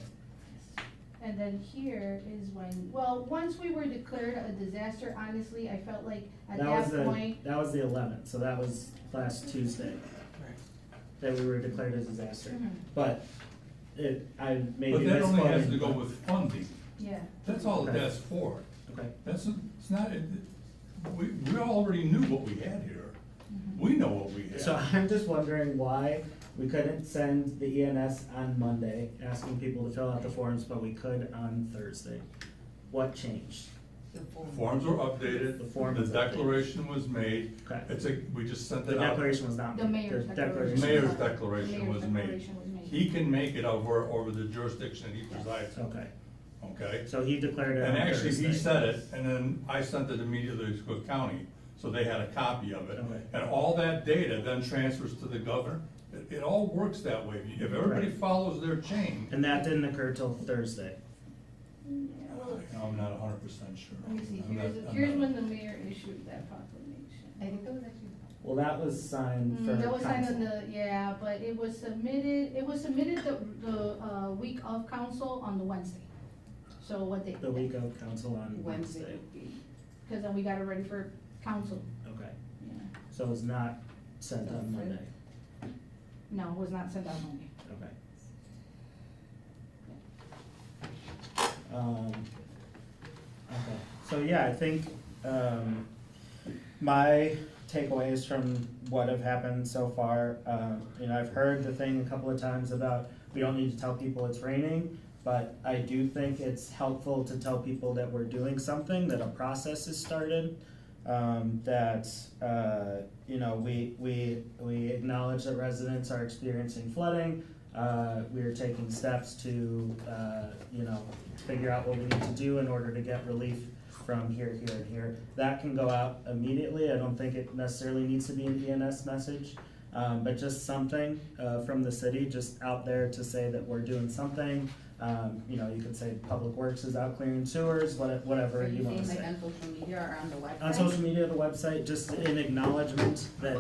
And then here is when, well, once we were declared a disaster, honestly, I felt like at that point, That was the 11th, so that was last Tuesday, that we were declared a disaster. Mhm. But I maybe But that only has to misquoted, go but- with funding. yeah. That's all Okay. that's for. Okay, It's not, we already knew what we had here. We know what we had. so I'm just wondering why we couldn't send the ENS on Monday, asking people to fill out the forms, but we could on Thursday. What changed? Forms were updated, The form the was updated. declaration was made, Okay. we just sent The it out. declaration was not The made. mayor's The declaration. Mayor's The declaration mayor's was made. declaration was made. He can make it over the jurisdiction that he presides, Okay, okay? so he declared it on And actually, Thursday. he said it, and then I sent it immediately to Cook County, so they had a copy of it. Okay. And all that data then transfers to the governor. It all works that way. If everybody Right. follows their chain, And that didn't occur till Thursday. I'm not 100% sure. Let me see, I'm not- I'm here's not- when the mayor issued that proclamation. I think that was actually. Well, that was signed for That was signed council. on yeah, but it was submitted the week of council on the Wednesday. So what day? The week of council on Wednesday Wednesday. would be. Cause then we got it ready for council, Okay, yeah. so it was not sent on Monday. No, it was not sent out Monday. Okay. Okay, so yeah, I think, my takeaways from what have happened so far, I've heard the thing a couple of times about we don't need to tell people it's raining, but I do think it's helpful to tell people that we're doing something, that a process has started, that, we acknowledge that residents are experiencing flooding. We are taking steps to, figure out what we need to do in order to get relief from here, here, and here. That can go out immediately. I don't think it necessarily needs to be an ENS message, but just something from the city, just out there to say that we're doing something. You could say Public Works is out clearing sewers, whatever Are you you want saying to like say. on social media or on the website? On social media, the website, just an acknowledgement that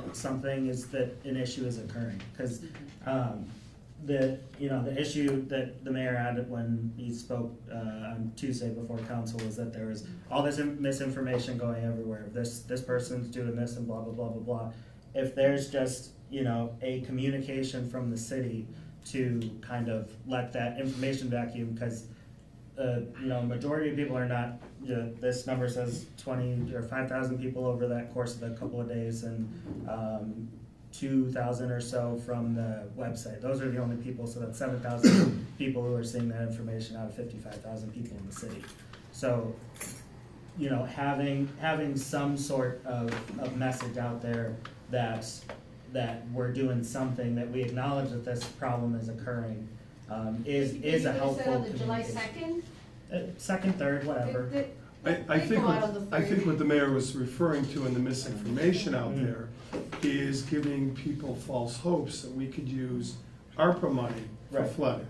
an issue is occurring. Because the issue that the mayor had when he spoke on Tuesday before council was that there was all this misinformation going everywhere. This person's doing this and blah, blah, blah, blah, blah. If there's just, a communication from the city to kind of let that information vacuum, because majority of people are not, this number says 20 or 5,000 people over that course of a couple of days, and 2,000 or so from the website. Those are the only people, so that's 7,000 people who are seeing that information out of 55,000 people in the city. So, having some sort of message out there that we're doing something, that we acknowledge that this problem is occurring, is a helpful You said on the July communication. 2nd? Second, third, whatever. I think, what the mayor was referring to in the misinformation out Mm. there is giving people false hopes that we could use ARPA money for Right. flooding.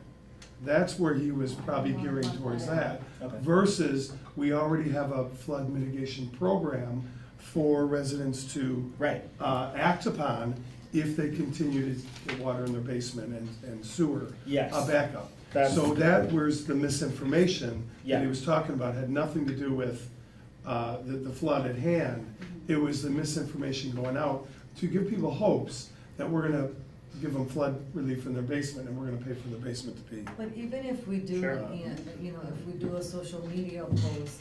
That's where he was probably gearing towards that, Okay. versus we already have a flood mitigation program for residents to Right. act upon if they continue to get water in their basement and sewer Yes. backup. That's- So that was the misinformation Yeah. that he was talking about, had nothing to do with the flood at hand. It was the misinformation going out to give people hopes that we're gonna give them flood relief in their basement and we're gonna pay for their basement to be. But even if we do, Sure. if we do a social media post,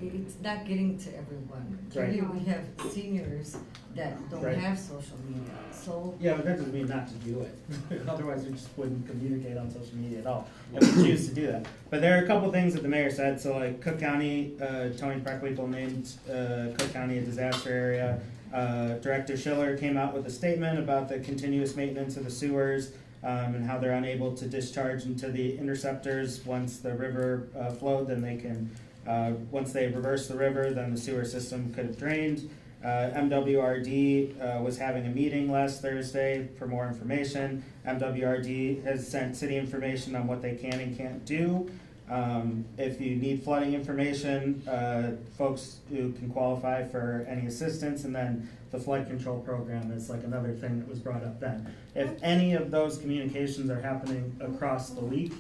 it's not getting to everyone. Clearly, Right. we have seniors that don't Right. have social media, so. Yeah, but that doesn't mean not to do it. Otherwise, we just wouldn't communicate on social media at all. And we choose to do that. But there are a couple things that the mayor said. So like Cook County, Tony Preckwinkle named Cook County a disaster area. Director Schiller came out with a statement about the continuous maintenance of the sewers and how they're unable to discharge into the interceptors once the river flowed. Then they can, once they reverse the river, then the sewer system could have drained. MWRD was having a meeting last Thursday for more information. MWRD has sent city information on what they can and can't do. If you need flooding information, folks who can qualify for any assistance, and then the flood control program is like another thing that was brought up then. If any of those communications are happening across the week,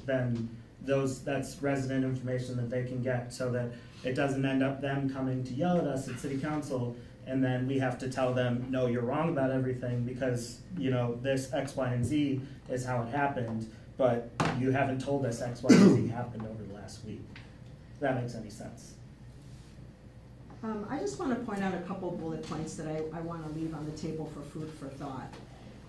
then that's resident information that they can get, so that it doesn't end up them coming to yell at us at city council, and then we have to tell them, no, you're wrong about everything because, you know, this X, Y, and Z is how it happened, but you haven't told us X, Y, and Z happened over the last week. If that makes any sense. I just want to point out a couple bullet points that I want to leave on the table for food for thought.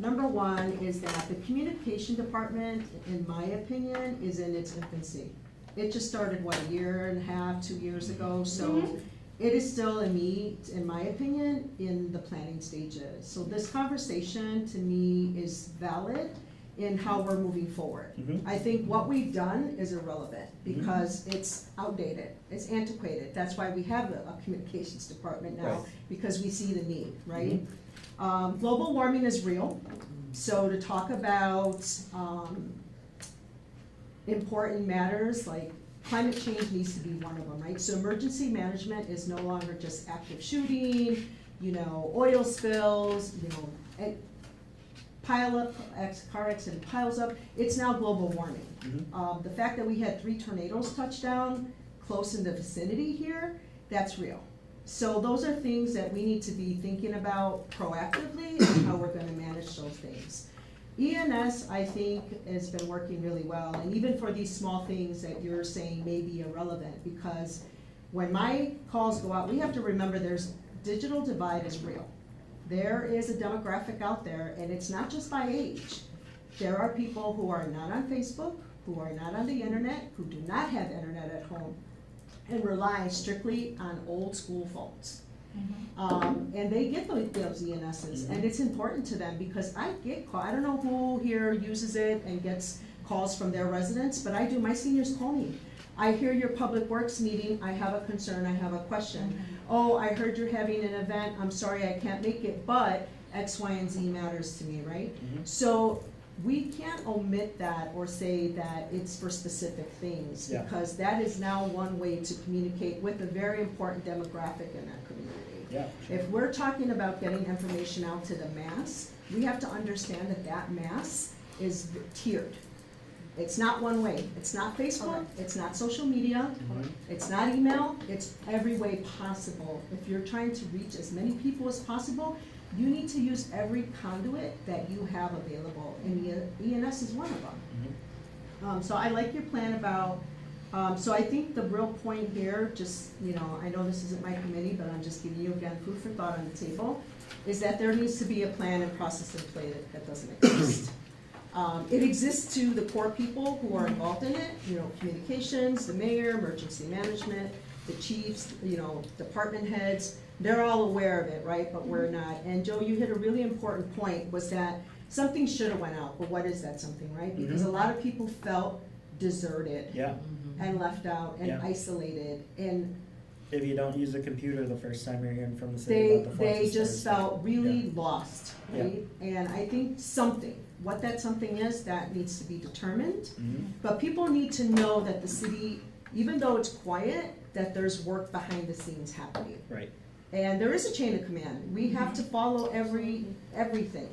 Number one is that the communication department, in my opinion, is in its infancy. It just started, what, a year and a half, 2 years ago, so it is still, in my opinion, in the planning stages. So this conversation, to me, is valid in how we're moving forward. I think what we've done is irrelevant because it's outdated, it's antiquated. That's why we have a communications department now, Right. because we see the need, right? Global warming is real, so to talk about important matters like climate change needs to be one of them, right? So emergency management is no longer just active shooting, you know, oil spills, you know, and pile up, car accident piles up. It's now global warming. The fact that we had 3 tornadoes touch down close in the vicinity here, that's real. So those are things that we need to be thinking about proactively and how we're gonna manage those things. ENS, I think, has been working really well, and even for these small things that you're saying may be irrelevant, because when my calls go out, we have to remember digital divide is real. There is a demographic out there, and it's not just by age. There are people who are not on Facebook, who are not on the internet, who do not have internet at home, and rely strictly on old school phones. And they get those ENSs, and it's important to them because I get calls. I don't know who here uses it and gets calls from their residents, but I do. My seniors call me. I hear your public works meeting, I have a concern, I have a question. Oh, I heard you're having an event, I'm sorry I can't make it, but X, Y, and Z matters to me, right? So we can't omit that or say that it's for specific things, Yeah. because that is now one way to communicate with a very important demographic in that community. Yeah. If we're talking about getting information out to the mass, we have to understand that that mass is tiered. It's not one way. It's not Facebook, it's not social media, it's not email, it's every way possible. If you're trying to reach as many people as possible, you need to use every conduit that you have available, and ENS is one of them. So I like your plan about, so I think the real point here, just, you know, I know this isn't my committee, but I'm just giving you, again, food for thought on the table, is that there needs to be a plan and process in play that doesn't exist. It exists to the core people who are involved in it, you know, communications, the mayor, emergency management, the chiefs, you know, department heads, they're all aware of it, right, but we're not. And Joe, you hit a really important point, was that something should have went out, but what is that something, right? Because a lot of people felt deserted and left out and isolated, and If you don't use a computer the first time you're hearing from the city about the floods. they just start. felt really lost, right? And I think what that something is, that needs to be determined. But people need to know that the city, even though it's quiet, that there's work behind the scenes happening. Right. And there is a chain of command. We have to follow everything.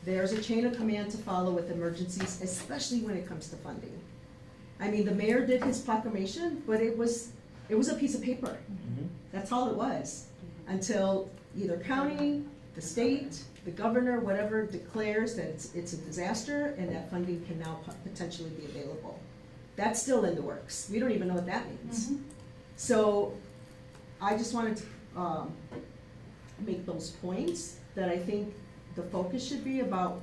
There's a chain of command to follow with emergencies, especially when it comes to funding. I mean, the mayor did his proclamation, but it was a piece of paper. That's all it was, until either county, the state, the governor, whatever, declares that it's a disaster and that funding can now potentially be available. That's still in the works. We don't even know what that means. So I just wanted to make those points, that I think the focus should be about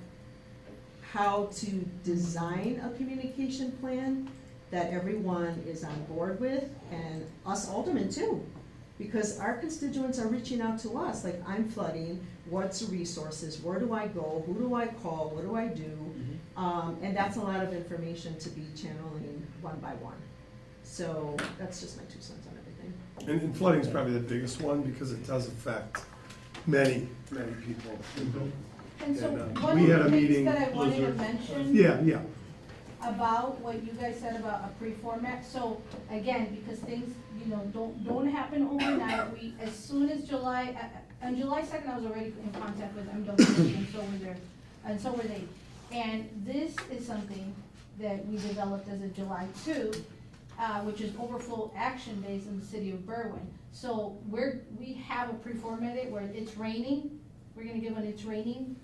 how to design a communication plan that everyone is on board with, and us aldermen too. Because our constituents are reaching out to us, like, I'm flooding, what's the resources, where do I go, who do I call, what do I do? And that's a lot of information to be channeling one by one. So that's just my 2 cents on everything. And flooding is probably the biggest one, because it does affect many people. And so And, one we of had the a things meeting, that I wanted to Blizzard. mention Yeah, about what you guys said about a pre-format, so again, because things, don't happen overnight, as soon as on July 2nd, I was already in contact with MWD, and so were they. And this is something that we developed as of July 2, which is overflow action days in the city of Berwyn. So we have a pre-formatted where it's raining, we're gonna give an it's raining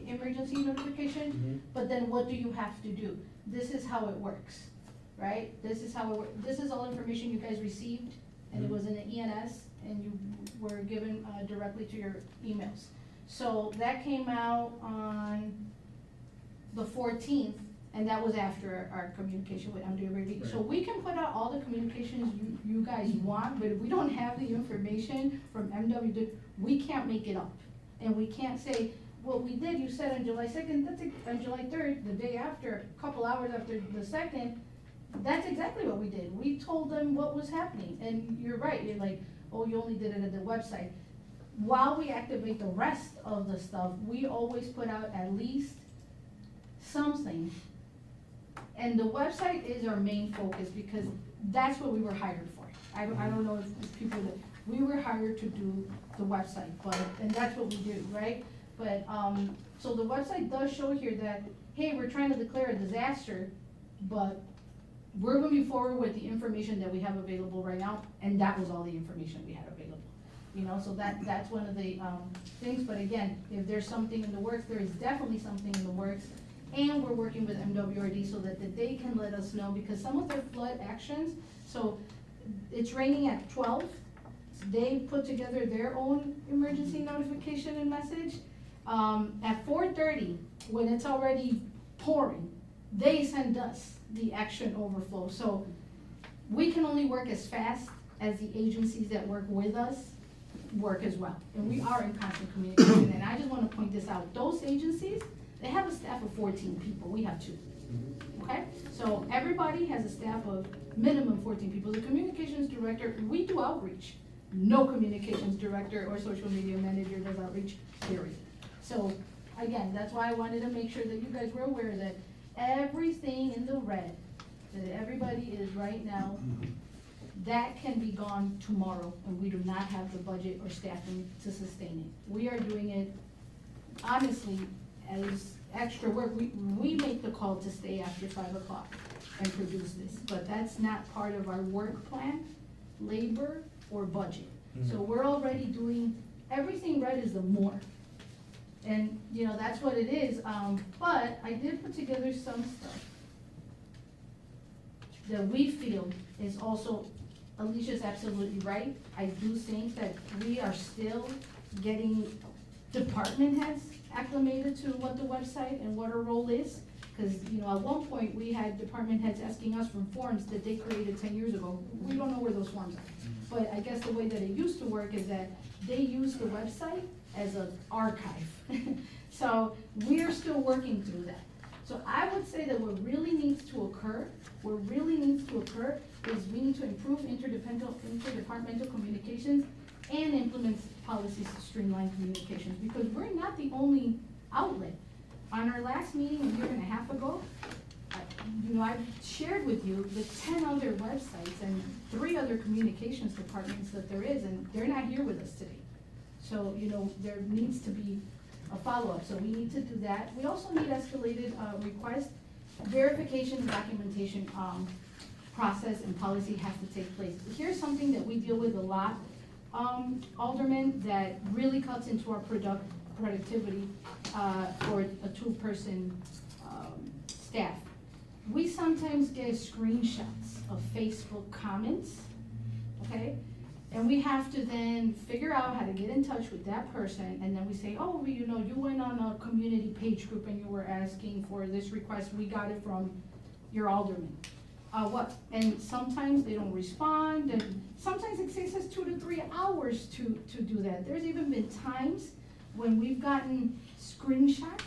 emergency notification, but then what do you have to do? This is how it works, right? This is how it works. This is all information you guys received, and it was in the ENS, and you were given directly to your emails. So that came out on the 14th, and that was after our communication with MWD. So we can put out all the communications you guys want, but if we don't have the information from MWD, we can't make it up. And we can't say, what we did, you said on July 2nd, on July 3rd, the day after, a couple hours after the 2nd, that's exactly what we did. We told them what was happening, and you're right, you're like, oh, you only did it at the website. While we activate the rest of the stuff, we always put out at least something. And the website is our main focus because that's what we were hired for. I don't know if people, we were hired to do the website, and that's what we do, right? But, so the website does show here that, hey, we're trying to declare a disaster, but we're moving forward with the information that we have available right now, and that was all the information we had available. So that's one of the, things, but again, if there's something in the works, there is definitely something in the works, and we're working with MWRD so that they can let us know, because some of their flood actions, so it's raining at 12, they put together their own emergency notification and message. At 4:30, when it's already pouring, they send us the action overflow. So we can only work as fast as the agencies that work with us work as well. And we are in constant communication. And I just want to point this out. Those agencies, they have a staff of 14 people. We have 2. Okay? So everybody has a staff of minimum 14 people. The communications director, we do outreach. No communications director or social media manager does outreach, period. So again, that's why I wanted to make sure that you guys were aware that everything in the red that everybody is right now, that can be gone tomorrow, and we do not have the budget or staffing to sustain it. We are doing it honestly as extra work. We make the call to stay after 5 o'clock and produce this, but that's not part of our work plan, labor, or budget. So we're already doing, everything red is the more. And, that's what it is, but I did put together some stuff that we feel is also, Alicia's absolutely right. I do think that we are still getting department heads acclimated to what the website and what our role is. Because, at one point, we had department heads asking us for forms that they created 10 years ago. We don't know where those forms are. But I guess the way that it used to work is that they use the website as an archive. So we're still working through that. So I would say that what really needs to occur is we need to improve interdepartmental communications and implement policies to streamline communications, because we're not the only outlet. On our last meeting a year and a half ago, I shared with you the 10 other websites and 3 other communications departments that there is, and they're not here with us today. So, there needs to be a follow-up, so we need to do that. We also need escalated request, verification and documentation process and policy has to take place. Here's something that we deal with a lot, Alderman, that really cuts into our productivity for a 2-person staff. We sometimes get screenshots of Facebook comments, okay? And we have to then figure out how to get in touch with that person, and then we say, oh, you went on a community page group and you were asking for this request, we got it from your alderman. And sometimes they don't respond, and sometimes it takes us 2 to 3 hours to do that. There's even been times when we've gotten screenshots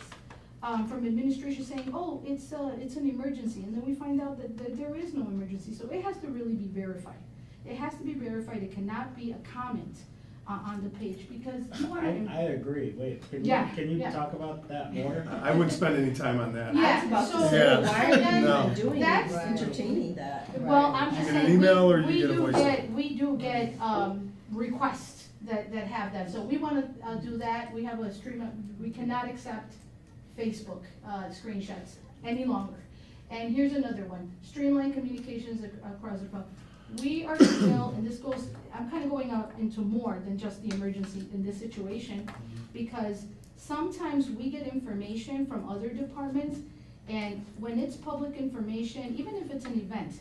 from administration saying, oh, it's an emergency, and then we find out that there is no emergency. So it has to really be verified. It has to be verified. It cannot be a comment on the page, because you I wanna. agree, wait, Yeah, can you yeah. talk about that more? I wouldn't spend any time on that. Yeah, I was about to so- say, Yeah. why are you No. even doing, That's- entertaining that? Well, I'm You just get an saying, email or you we get a do voice get, we do get, requests that have that, so we wanna, do that, we have a stream, we cannot accept Facebook, screenshots any longer. And here's another one, streamline communications across the phone. We are email, and this goes, I'm kinda going out into more than just the emergency in this situation, because sometimes we get information from other departments, and when it's public information, even if it's an event,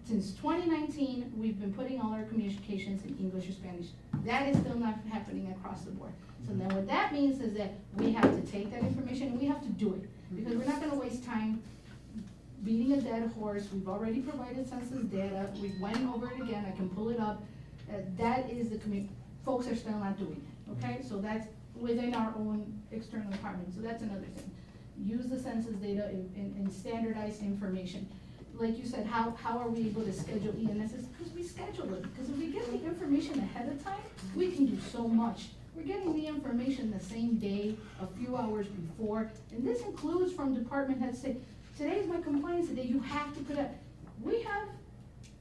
since 2019, we've been putting all our communications in English or Spanish. That is still not happening across the board. So then what that means is that we have to take that information and we have to do it. Because we're not gonna waste time beating a dead horse. We've already provided census data. We went over it again. I can pull it up. That is the folks are still not doing it, okay? So that's within our own external department. So that's another thing. Use the census data in standardized information. Like you said, how are we able to schedule ENSs? Because we schedule it, because if we get the information ahead of time, we can do so much. We're getting the information the same day, a few hours before, and this includes from department heads say, today's my compliance day, you have to put up. We have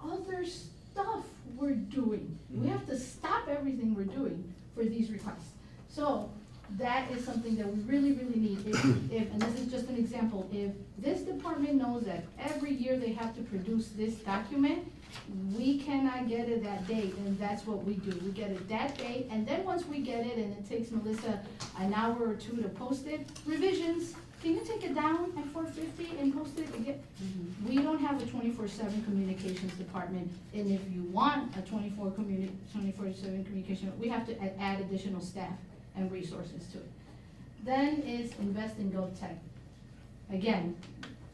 other stuff we're doing. We have to stop everything we're doing for these requests. So, that is something that we really, really need. If, and this is just an example, if this department knows that every year they have to produce this document, we cannot get it that day, and that's what we do. We get it that day, and then once we get it, and it takes Melissa an hour or two to post it, revisions, can you take it down at 4:50 and post it again? We don't have a 24/7 communications department, and if you want a 24/7 communication, we have to add additional staff and resources to it. Then is invest in GovTech. Again,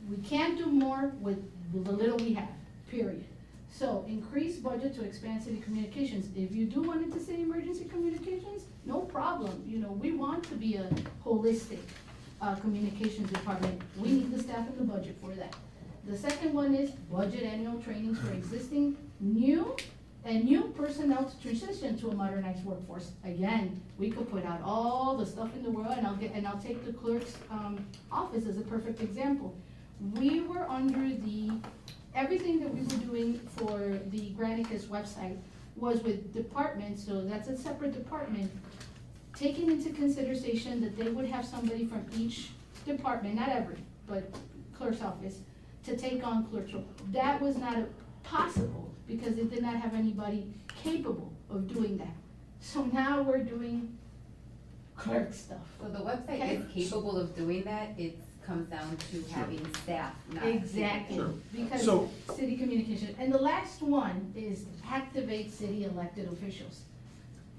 we can't do more with the little we have, period. So increase budget to expand city communications. If you do want it to say emergency communications, no problem. You know, we want to be a holistic communications department. We need the staff and the budget for that. The second one is budget annual trainings for existing, new personnel to transition to a modernized workforce. Again, we could put out all the stuff in the world, and I'll take the clerk's office as a perfect example. We were under everything that we were doing for the Granicus website was with departments, so that's a separate department, taking into consideration that they would have somebody from each department, not every, but clerk's office, to take on clerk's role. That was not possible, because it did not have anybody capable of doing that. So now we're doing clerk stuff. So the website Okay. is capable of doing that, it comes down to having staff, not. Exactly, Sure. because So- city communication. And the last one is activate city elected officials.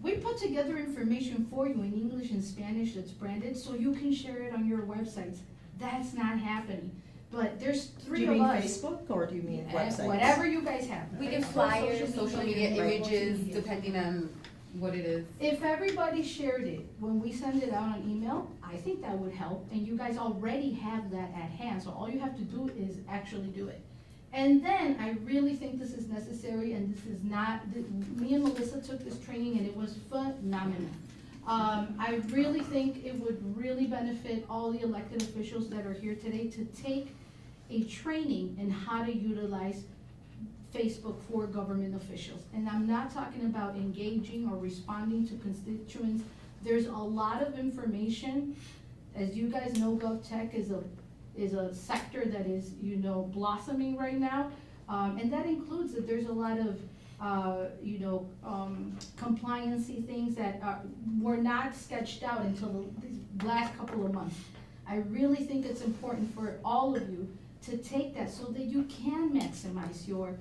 We put together information for you in English and Spanish that's branded, so you can share it on your websites. That's not happening. But there's Do three you of mean us. Facebook or do you mean websites? Whatever you guys have. We give Facebook, flyers, social media right, images, social media. depending on what it is. If everybody shared it, when we send it out on email, I think that would help, and you guys already have that at hand, so all you have to do is actually do it. And then, I really think this is necessary, and this is not, me and Melissa took this training and it was phenomenal. I really think it would really benefit all the elected officials that are here today to take a training in how to utilize Facebook for government officials. And I'm not talking about engaging or responding to constituents. There's a lot of information. As you guys know, GovTech is a sector that is, blossoming right now. And that includes that there's a lot of, compliancy things that were not sketched out until these last couple of months. I really think it's important for all of you to take that so that you can maximize your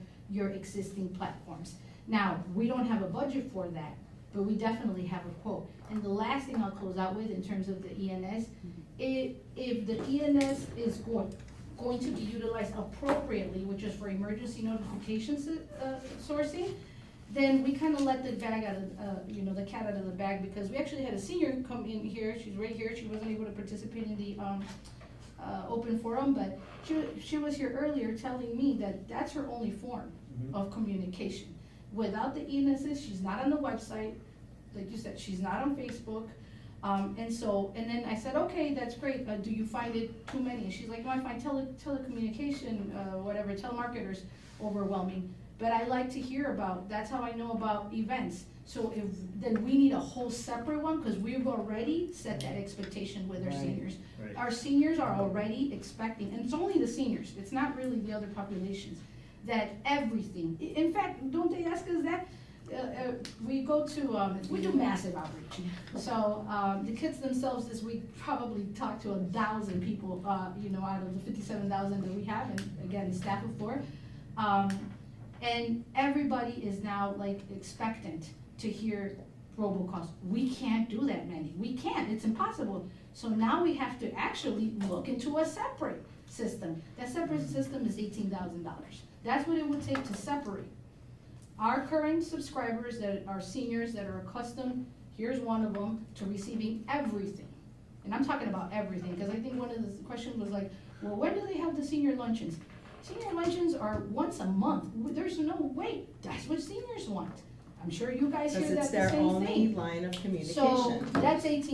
existing platforms. Now, we don't have a budget for that, but we definitely have a quote. And the last thing I'll close out with in terms of the ENS, if the ENS is going to be utilized appropriately, which is for emergency notifications sourcing, then we kind of let the bag out of, the cat out of the bag, because we actually had a senior come in here, she's right here, she wasn't able to participate in the open forum, but she was here earlier telling me that that's her only form of communication. Without the ENSs, she's not on the website, like you said, she's not on Facebook. And then I said, okay, that's great, do you find it too many? And she's like, no, I find telecommunication, whatever, telemarketers overwhelming. But I like to hear about, that's how I know about events. So then we need a whole separate one, because we've already set that expectation with our Right, seniors. right. Our seniors are already expecting, and it's only the seniors, it's not really the other populations, that everything, in fact, don't they ask us that? We go to, we do massive outreach. So, the kids themselves this week probably talked to 1,000 people, out of the 57,000 that we have, and again, staff of 4. And everybody is now like expectant to hear robocalls. We can't do that many. We can't, it's impossible. So now we have to actually look into a separate system. That separate system is $18,000. That's what it would take to separate our current subscribers that are seniors that are accustomed, here's one of them, to receiving everything. And I'm talking about everything, because I think one of the questions was like, well, when do they have the senior luncheons? Senior luncheons are once a month. There's no way, that's what seniors want. I'm sure you guys hear Because that it's the their same only thing. line of So communication. that's $18,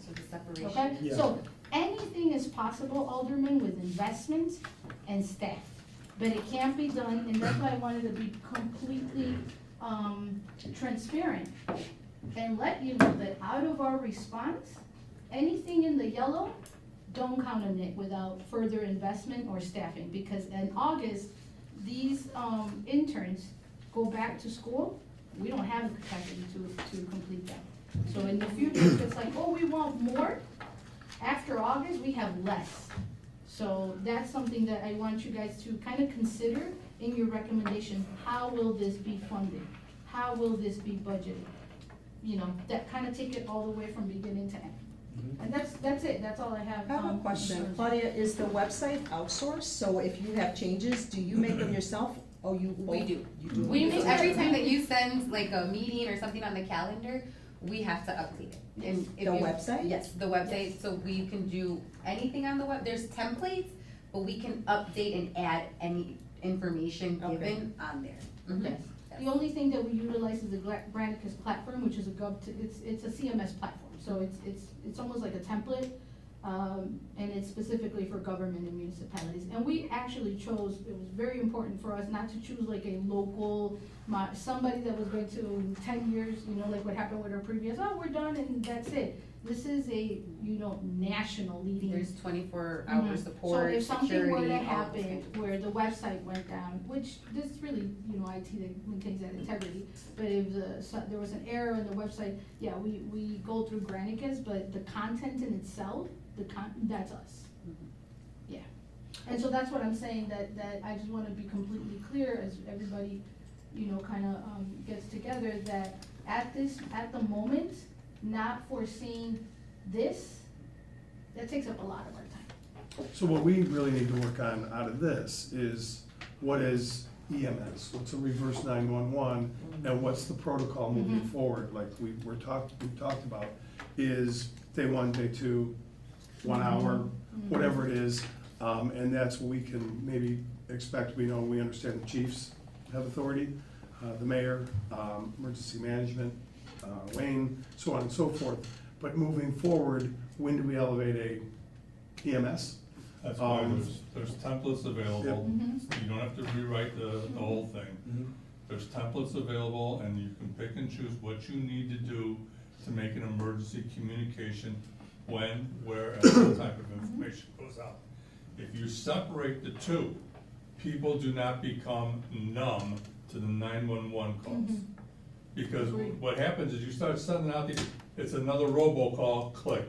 So the separation. okay? Yeah. So anything is possible, Alderman, with investments and staff. But it can't be done, and that's why I wanted to be completely, transparent. And let you know that out of our response, anything in the yellow, don't count on it without further investment or staffing. Because in August, these, interns go back to school, we don't have the capacity to complete that. So in the future, if it's like, oh, we want more, after August, we have less. So that's something that I want you guys to kind of consider in your recommendation. How will this be funded? How will this be budgeted? That kind of take it all the way from beginning to end. And that's it, that's all I have. I have a question. Claudia, is the website outsourced? So if you have changes, do you make them yourself? Oh, you? We do. You do. We make, every time that you send like a meeting or something on the calendar, we have to update it. And if The you- website? Yes, the website, so we can do anything on the web, there's templates, but we can update and add any information Okay. given on there. Mhm. Yes. The only thing that we utilize is the Granicus platform, which is it's a CMS platform, so it's almost like a template, and it's specifically for government and municipalities. And we actually chose, it was very important for us not to choose like a local, somebody that was going to 10 years, like what happened with our previous, oh, we're done and that's it. This is a, national leading. There's 24-hour Mhm. support, So if something were security, to all those happen kinds of- where the website went down, which this really, IT that maintains that integrity, but if there was an error in the website, yeah, we go through Granicus, but the content in itself, that's us. Yeah. And so that's what I'm saying, that I just wanna be completely clear as everybody, kinda, gets together, that at the moment, not foreseeing this, that takes up a lot of our time. So what we really need to work on out of this is what is EMS, what's a reverse 911, and what's the protocol moving forward, like we talked about, is day 1, day 2, 1 hour, whatever it is, and that's what we can maybe expect. We understand the chiefs have authority, the mayor, emergency management, Wayne, so on and so forth. But moving forward, when do we elevate a EMS? That's why there's templates available. Mhm. You don't have to rewrite the whole thing. Mhm. There's templates available, and you can pick and choose what you need to do to make an emergency communication, when, where, and what type of information goes out. If you separate the two, people do not become numb to the 911 calls. Mhm. Because Agreed. what happens is you start sending out it's another robocall, click,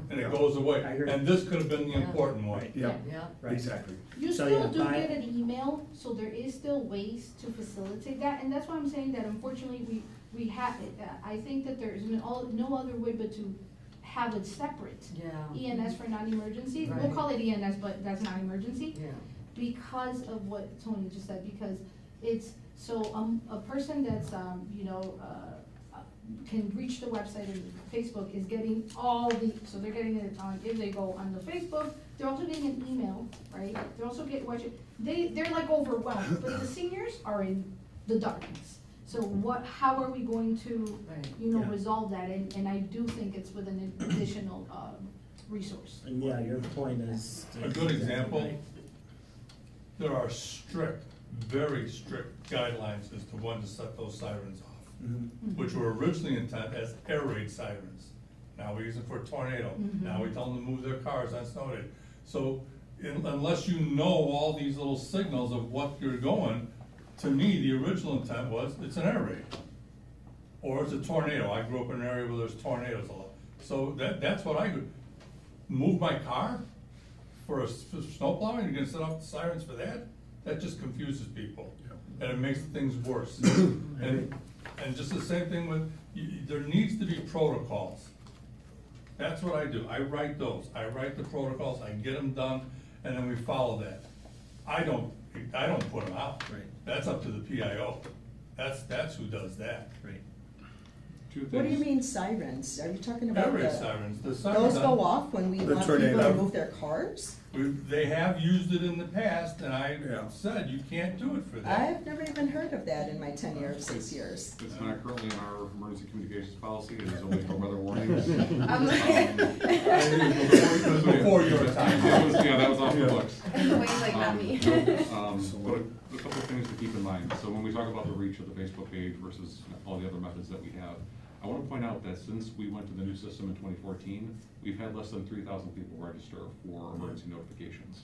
and it goes away. I agree. And this could have been the Yeah. important one. Right. Yeah, Yeah. Right. exactly. You So, still yeah, do by- get an email, so there is still ways to facilitate that, and that's why I'm saying that unfortunately we have, I think that there is no other way but to have it separate. Yeah. ENS for non-emergency, we'll Right. call it ENS, but that's not emergency, Yeah. because of what Tony just said, because it's, so, a person that's, can reach the website and Facebook is getting so they're getting it on, if they go on the Facebook, they're also getting an email, right? They're also getting, they're like overwhelmed, but the seniors are in the darkness. So how are we going to, Right. Yeah. resolve that? And I do think it's with an additional, resource. And yeah, your point is. A good example, there are strict, very strict guidelines as to when to set those sirens off, Mhm. which were originally intended as air raid sirens. Now we use them for a tornado. Now we tell them to move their cars on snow day. So unless you know all these little signals of what you're going, to me, the original intent was, it's an air raid. Or it's a tornado. I grew up in an area where there's tornadoes a lot. So that's what I do. Move my car for for snow plowing, you're gonna set off the sirens for that? That just confuses people, and it makes things worse. And just the same thing with, there needs to be protocols. That's what I do, I write those, I write the protocols, I get them done, and then we follow that. I don't put them out. Right. That's up to the PIO, that's who does that. Right. Two What do you things. mean sirens? Are you talking about Air raid the, sirens, the sirens. those go off when we The want people tornado. to move their cars? They have used it in the past, and I Yeah. said, you can't do it for that. I've never even heard of that in my 10 years, 6 years. It's not currently in our emergency communications policy, it is only for weather warnings. Before your time. That was off the books. Wait, like not me. But a couple of things to keep in mind. So when we talk about the reach of the Facebook page versus all the other methods that we have, I want to point out that since we went to the new system in 2014, we've had less than 3,000 people register for emergency notifications.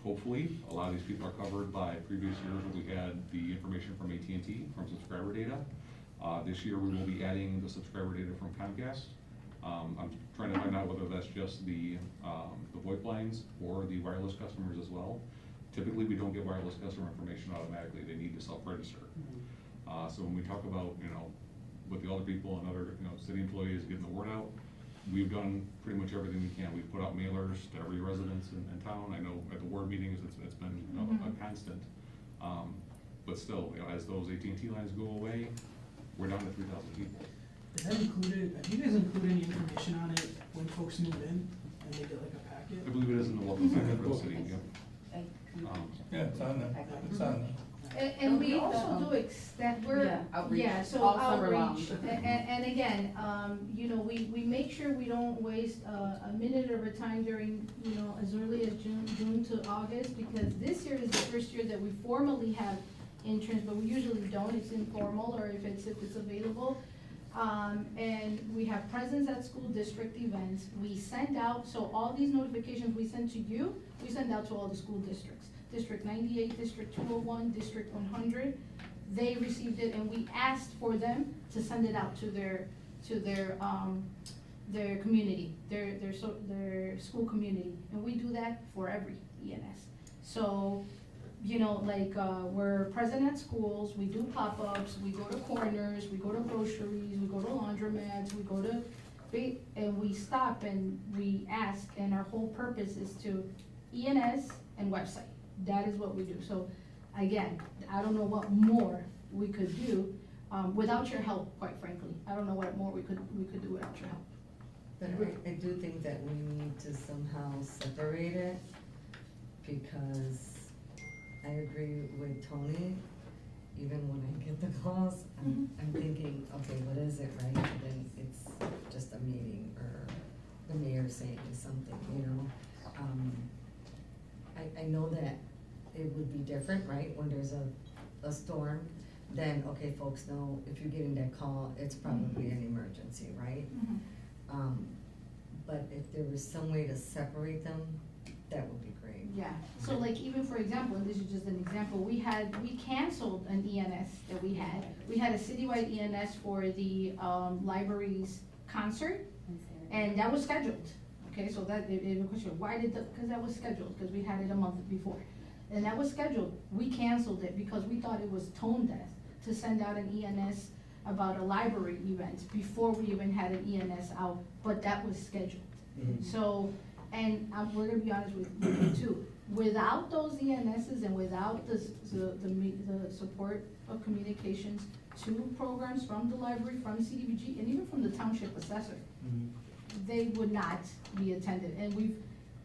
Hopefully, a lot of these people are covered by previous years where we had the information from AT&T, from subscriber data. This year, we will be adding the subscriber data from Comcast. I'm trying to find out whether that's just the VoIP lines or the wireless customers as well. Typically, we don't get wireless customer information automatically, they need to self-register. So when we talk about, with the other people and other, city employees getting the word out, we've done pretty much everything we can. We've put out mailers to every residence in town. I know at the ward meetings, it's been a constant. But still, as those AT&T lines go away, we're down to 3,000 people. Is that included, have you guys included any information on it when folks move in and they get like a packet? I believe it is in the welcome packet for the city, yep. Yeah, it's on there, it's on there. And we also do extend, Outreach, so all summer long. outreach, and again, we make sure we don't waste a minute of our time during, as early as June to August, because this year is the first year that we formally have interns, but we usually don't, it's informal, or if it's available. And we have presence at school district events, we send out, so all these notifications we send to you, we send out to all the school districts. District 98, District 201, District 100, they received it, and we asked for them to send it out to their community, their school community, and we do that for every ENS. So, we're present at schools, we do pop-ups, we go to corners, we go to groceries, we go to laundromats, we go to, and we stop and we ask, and our whole purpose is to ENS and website. That is what we do. So again, I don't know what more we could do without your help, quite frankly. I don't know what more we could do without your help. But I do think that we need to somehow separate it, because I agree with Tony. Even when I get the calls, I'm thinking, okay, what is it, right? And then it's just a meeting or the mayor saying something, I know that it would be different, right, when there's a storm, then, okay, folks know if you're getting that call, it's probably an emergency, right? But if there was some way to separate them, that would be great. Yeah, so like even for example, and this is just an example, we canceled an ENS that we had. We had a citywide ENS for the library's concert, and that was scheduled. Okay, so that, it question, why because that was scheduled, because we had it a month before. And that was scheduled, we canceled it because we thought it was tone deaf to send out an ENS about a library event before we even had an ENS out, but that was scheduled. So, and we're gonna be honest with you too, without those ENSs and without the support of communications to programs from the library, from CDBG, and even from the township assessor, they would not be attended. And we've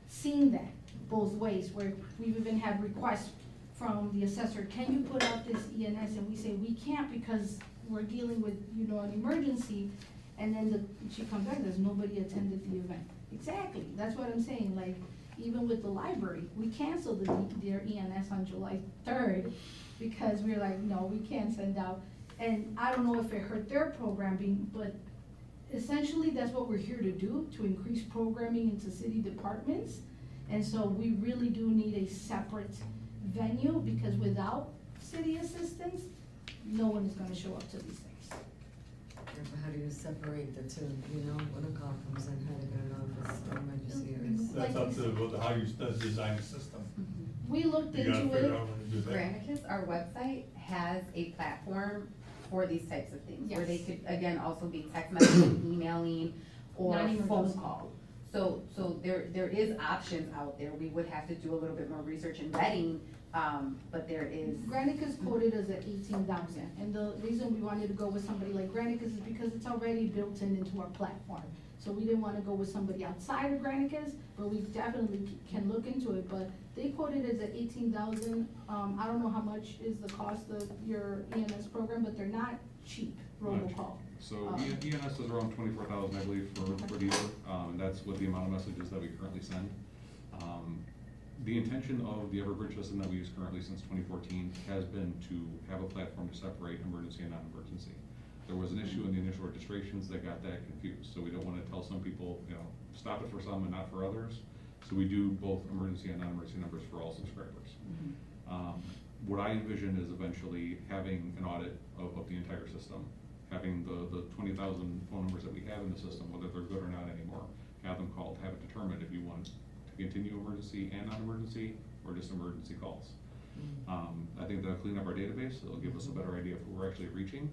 seen that both ways, where we've even had requests from the assessor, can you put out this ENS? And we say, we can't because we're dealing with, you know, an emergency. And then she comes back, there's nobody attended the event. Exactly, that's what I'm saying, like, even with the library, we canceled their ENS on July 3rd because we were like, no, we can't send out. And I don't know if it hurt their programming, but essentially that's what we're here to do, to increase programming into city departments. And so we really do need a separate venue because without city assistance, no one is gonna show up to these things. Yeah, but how do you separate the two, you know, when a call comes in, how to get an office or emergency or? That's up to how you design the system. We looked You gotta into figure it. out when to do that. Granicus, our website has a platform for these types of things, where they Yes. could, again, also be text messaging, emailing, or Non-emergency. phone call. So there is options out there. We would have to do a little bit more research and vetting, but there is. Granicus quoted us at 18,000, and the reason we wanted to go with somebody like Granicus is because it's already built into our platform. So we didn't wanna go with somebody outside of Granicus, but we definitely can look into it, but they quoted us at 18,000. I don't know how much is the cost of your EMS program, but they're not cheap, robocall. So ENS is around 24,000, I believe, for the year, and that's with the amount of messages that we currently send. The intention of the Everbridge system that we use currently since 2014 has been to have a platform to separate emergency and non-emergency. There was an issue in the initial registrations that got that confused, so we don't want to tell some people, you know, stop it for some and not for others. So we do both emergency and non-emergency numbers for all subscribers. What I envision is eventually having an audit of the entire system, having the 20,000 phone numbers that we have in the system, whether they're good or not anymore, have them called, have it determined if you want to continue emergency and non-emergency, or just emergency calls. I think that'll clean up our database, it'll give us a better idea of who we're actually reaching.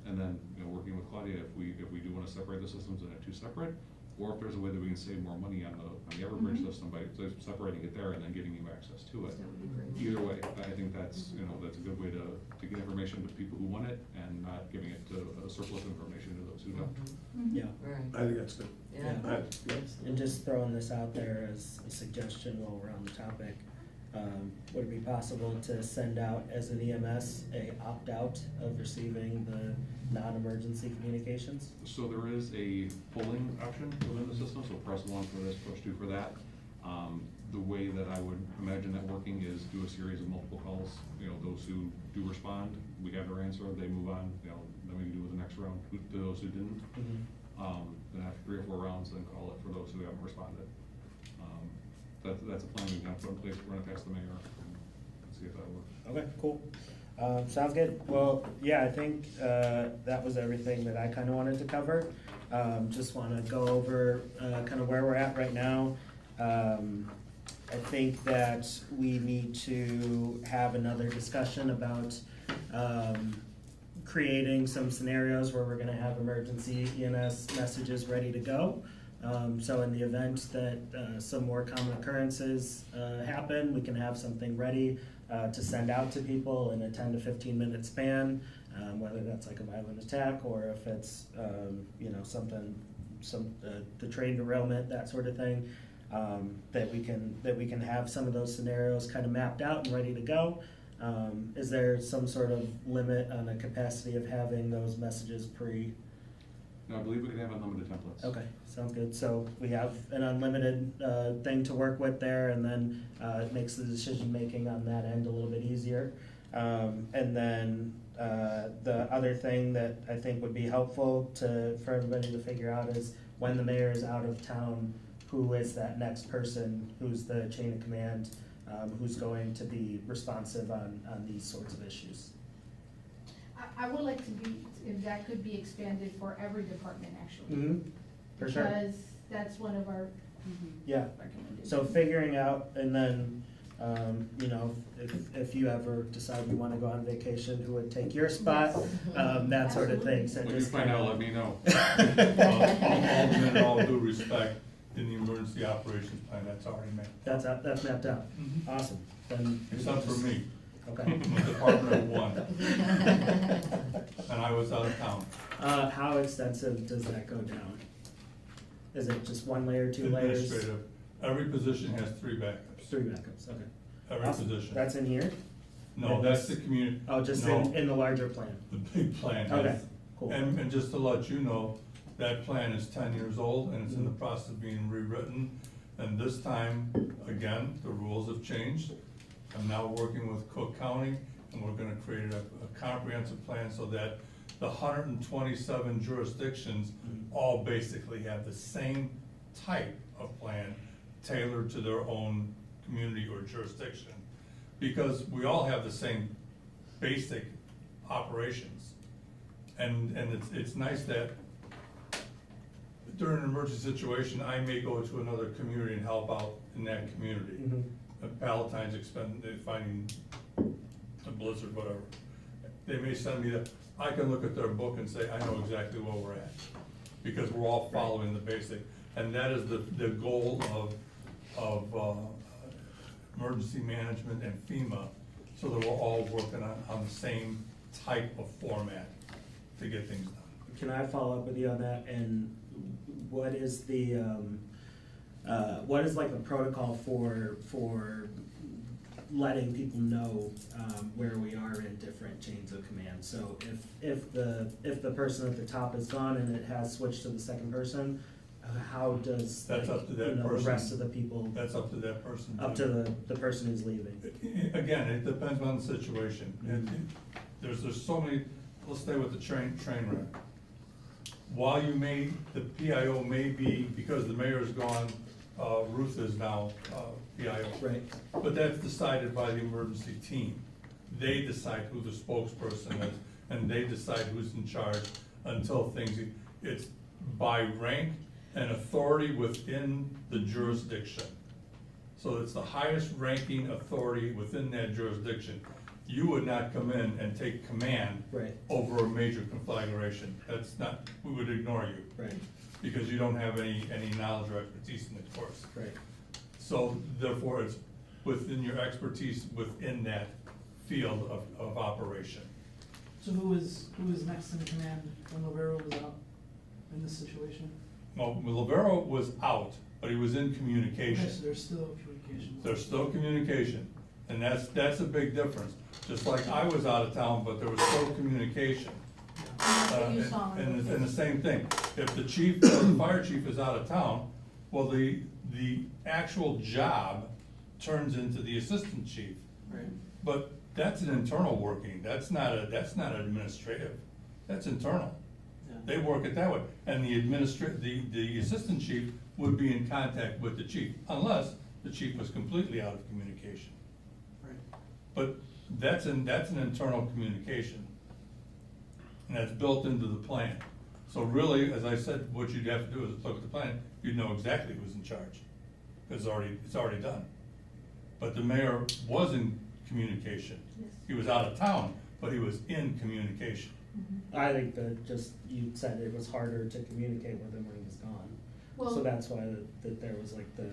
And then, you know, working with Claudia, if we do wanna separate the systems into two separate, or if there's a way that we can save more money on the Everbridge system by separating it there and then giving you access to it. That would be great. Either way, I think that's, you know, that's a good way to get information to people who want it and not giving it to a surplus of information to those who don't. Yeah. Right, I think that's good. yeah. And just throwing this out there as a suggestion while we're on the topic, would it be possible to send out as an EMS a opt-out of receiving the non-emergency communications? So there is a polling option within the system, so press 1 for this, push 2 for that. The way that I would imagine that working is do a series of multiple calls. You know, those who do respond, we have their answer, they move on, you know, then we do the next round. To those who didn't, then after 3 or 4 rounds, then call it for those who haven't responded. That's a plan we've got to put in place, we're gonna pass the mayor and see if that'll work. Okay, cool. Sounds good. Well, yeah, I think that was everything that I kind of wanted to cover. Just want to go over kind of where we're at right now. I think that we need to have another discussion about creating some scenarios where we're going to have emergency EMS messages ready to go. So in the event that some more common occurrences happen, we can have something ready to send out to people in a 10 to 15 minute span, whether that's like a violent attack or if it's you know, the train derailment, that sort of thing. That we can have some of those scenarios kind of mapped out and ready to go. Is there some sort of limit on the capacity of having those messages No, I believe we can have unlimited templates. Okay, sounds good. So we have an unlimited thing to work with there, and then it makes the decision-making on that end a little bit easier. And then the other thing that I think would be helpful for everybody to figure out is when the mayor is out of town, who is that next person, who's the chain of command, who's going to be responsive on these sorts of issues. I would like to be, if that could be expanded for every department, actually. Mm-hmm. For sure. Because that's one of our Yeah. recommendations. So figuring out, and then, you know, if you ever decide you wanna go on vacation, who would take your spot, that sort of thing, so When you just find kinda. out, let me know. In all due respect, in the emergency operations plan, that's already made. That's mapped out, Mhm. awesome, then. Except for me, Okay. I'm a department of 1, and I was out of town. How extensive does that go down? Is it just 1 layer, 2 layers? Administrative, every position has 3 backups. 3 backups, okay. every position. That's in here? No, that's the community. Oh, just no, in the larger plan? The big plan. Okay, yes. cool. And just to let you know, that plan is 10 years old and it's in the Mm-hmm. process of being rewritten. And this time, again, the rules have changed. I'm now working with Cook County and we're gonna create a comprehensive plan so that the 127 jurisdictions all basically have the same type of plan tailored to their own community or jurisdiction. Because we all have the same basic operations. And it's nice that during an emergency situation, I may go to another community and help out in that community. Mhm. Palatine's finding a blizzard, whatever. They may send me that, I can look at their book and say, I know exactly where we're at. Because we're all following the basic, and that is the goal of emergency management and FEMA, so that we're all working on the same type of format to get things done. Can I follow up with you on that? And what is the, what is like the protocol for letting people know, where we are in different chains of command? So if the person at the top is gone and it has switched to the second person, how does, That's like, up to that you know, the person. rest of the people, That's up to that person. up to the person who's leaving? Again, it depends on the situation. There's so many, let's stay with the train wreck. While the PIO may be, because the mayor's gone, Ruth is now PIO. Right. But that's decided by the emergency team. They decide who the spokesperson is, and they decide who's in charge until it's by rank and authority within the jurisdiction. So it's the highest ranking authority within that jurisdiction. You would not come in and take command Right. over a major conflagration. That's not, we would ignore you. Right. Because you don't have any knowledge or expertise in the course. Right. So therefore, it's within your expertise within that field of operation. So who was next in command when Lavero was out in this situation? Well, Lavero was out, but he was in Okay, communication. so there's still communication. There's still communication, and that's a big difference. Just like I was out of town, but there was still communication. What you saw. And the same thing, if the chief, or the fire chief is out of town, well, the actual job turns into the assistant chief. Right. But that's an internal working, that's not administrative, that's internal. Yeah. They work it that way, and the assistant chief would be in contact with the chief, unless the chief was completely out of communication. Right. But that's an internal communication. And that's built into the plan. So really, as I said, what you'd have to do is look at the plan, you'd know exactly who's in charge. Because it's already done. But the mayor was in communication. Yes. He was out of town, but he was in communication. I think that just, you said it was harder to communicate with him when he was gone. Well- So that's why that there was like the,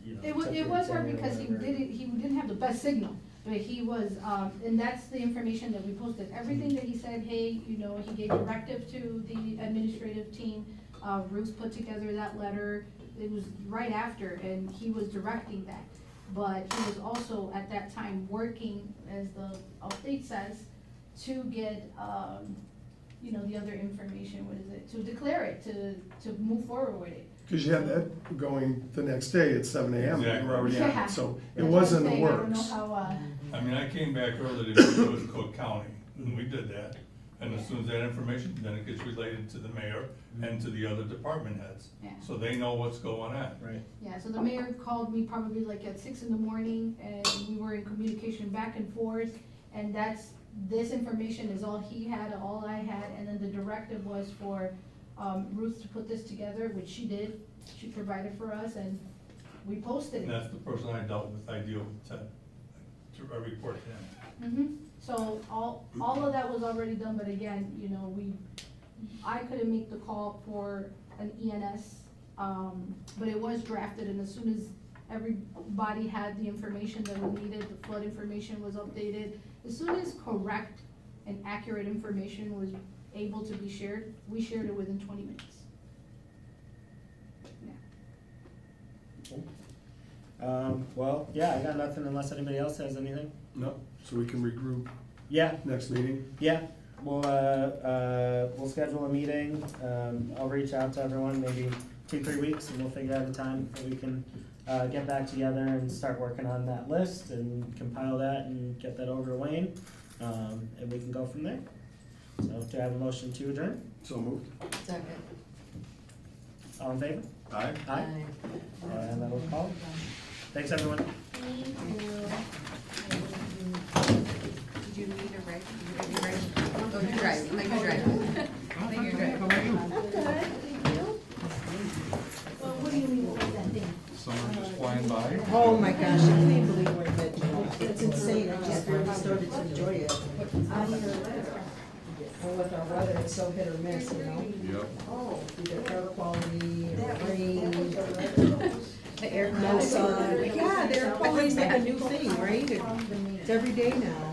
you know. It was hard because he didn't have the best signal, but he was, and that's the information that we posted. Everything that he said, hey, you know, he gave directive to the administrative team. Ruth put together that letter. It was right after, and he was directing that. But he was also at that time working, as the update says, to get, you know, the other information, what is it, to declare it, to move forward with it. Because you had that going the next day at 7 AM, we Exactly. were already at Yeah. it, so it That's was what in I'm the saying. I don't know works. how, I mean, I came back early to go with Cook County, and we did that. And as soon as that information, then it gets related to the mayor and to the other department heads. Yeah. So they know what's going on. Right. Yeah, so the mayor called me probably like at 6 in the morning, and we were in communication back and forth, and this information is all he had, all I had, and then the directive was for, Ruth to put this together, which she did. She provided for us, and we posted And it. that's the person I dealt with, I deal with Ted, to report to him. Mm-hmm. So all of that was already done, but again, you know, I couldn't make the call for an ENS, but it was drafted, and as soon as everybody had the information that we needed, the flood information was updated, as soon as correct and accurate information was able to be shared, we shared it within 20 minutes. Yeah. Well, yeah, I got nothing unless anybody else has anything. No, so we can regroup Yeah, next meeting. yeah, we'll schedule a meeting, I'll reach out to everyone, maybe 2-3 weeks, and we'll figure out a time that we can, get back together and start working on that list and compile that and get that over to Wayne, and we can go from there. So, do I have a motion to adjourn? So moved. Second. All in favor? Aye. Aye. And that was called. Thanks, everyone. Thank you. Did you need a ride? Did you drive? Oh, you drive, let you drive. Let you drive. How about you? I'm good, thank you. Well, what do you mean, what was that thing? Summer just flying by. Oh my gosh, I can't believe we're in mid-July. It's insane, I just really started to enjoy it. And with our weather, it's so hit or miss, you know? Yep. Either air quality, or rain, The air no sun. Yeah, the air quality's like a new thing, right? It's every day now.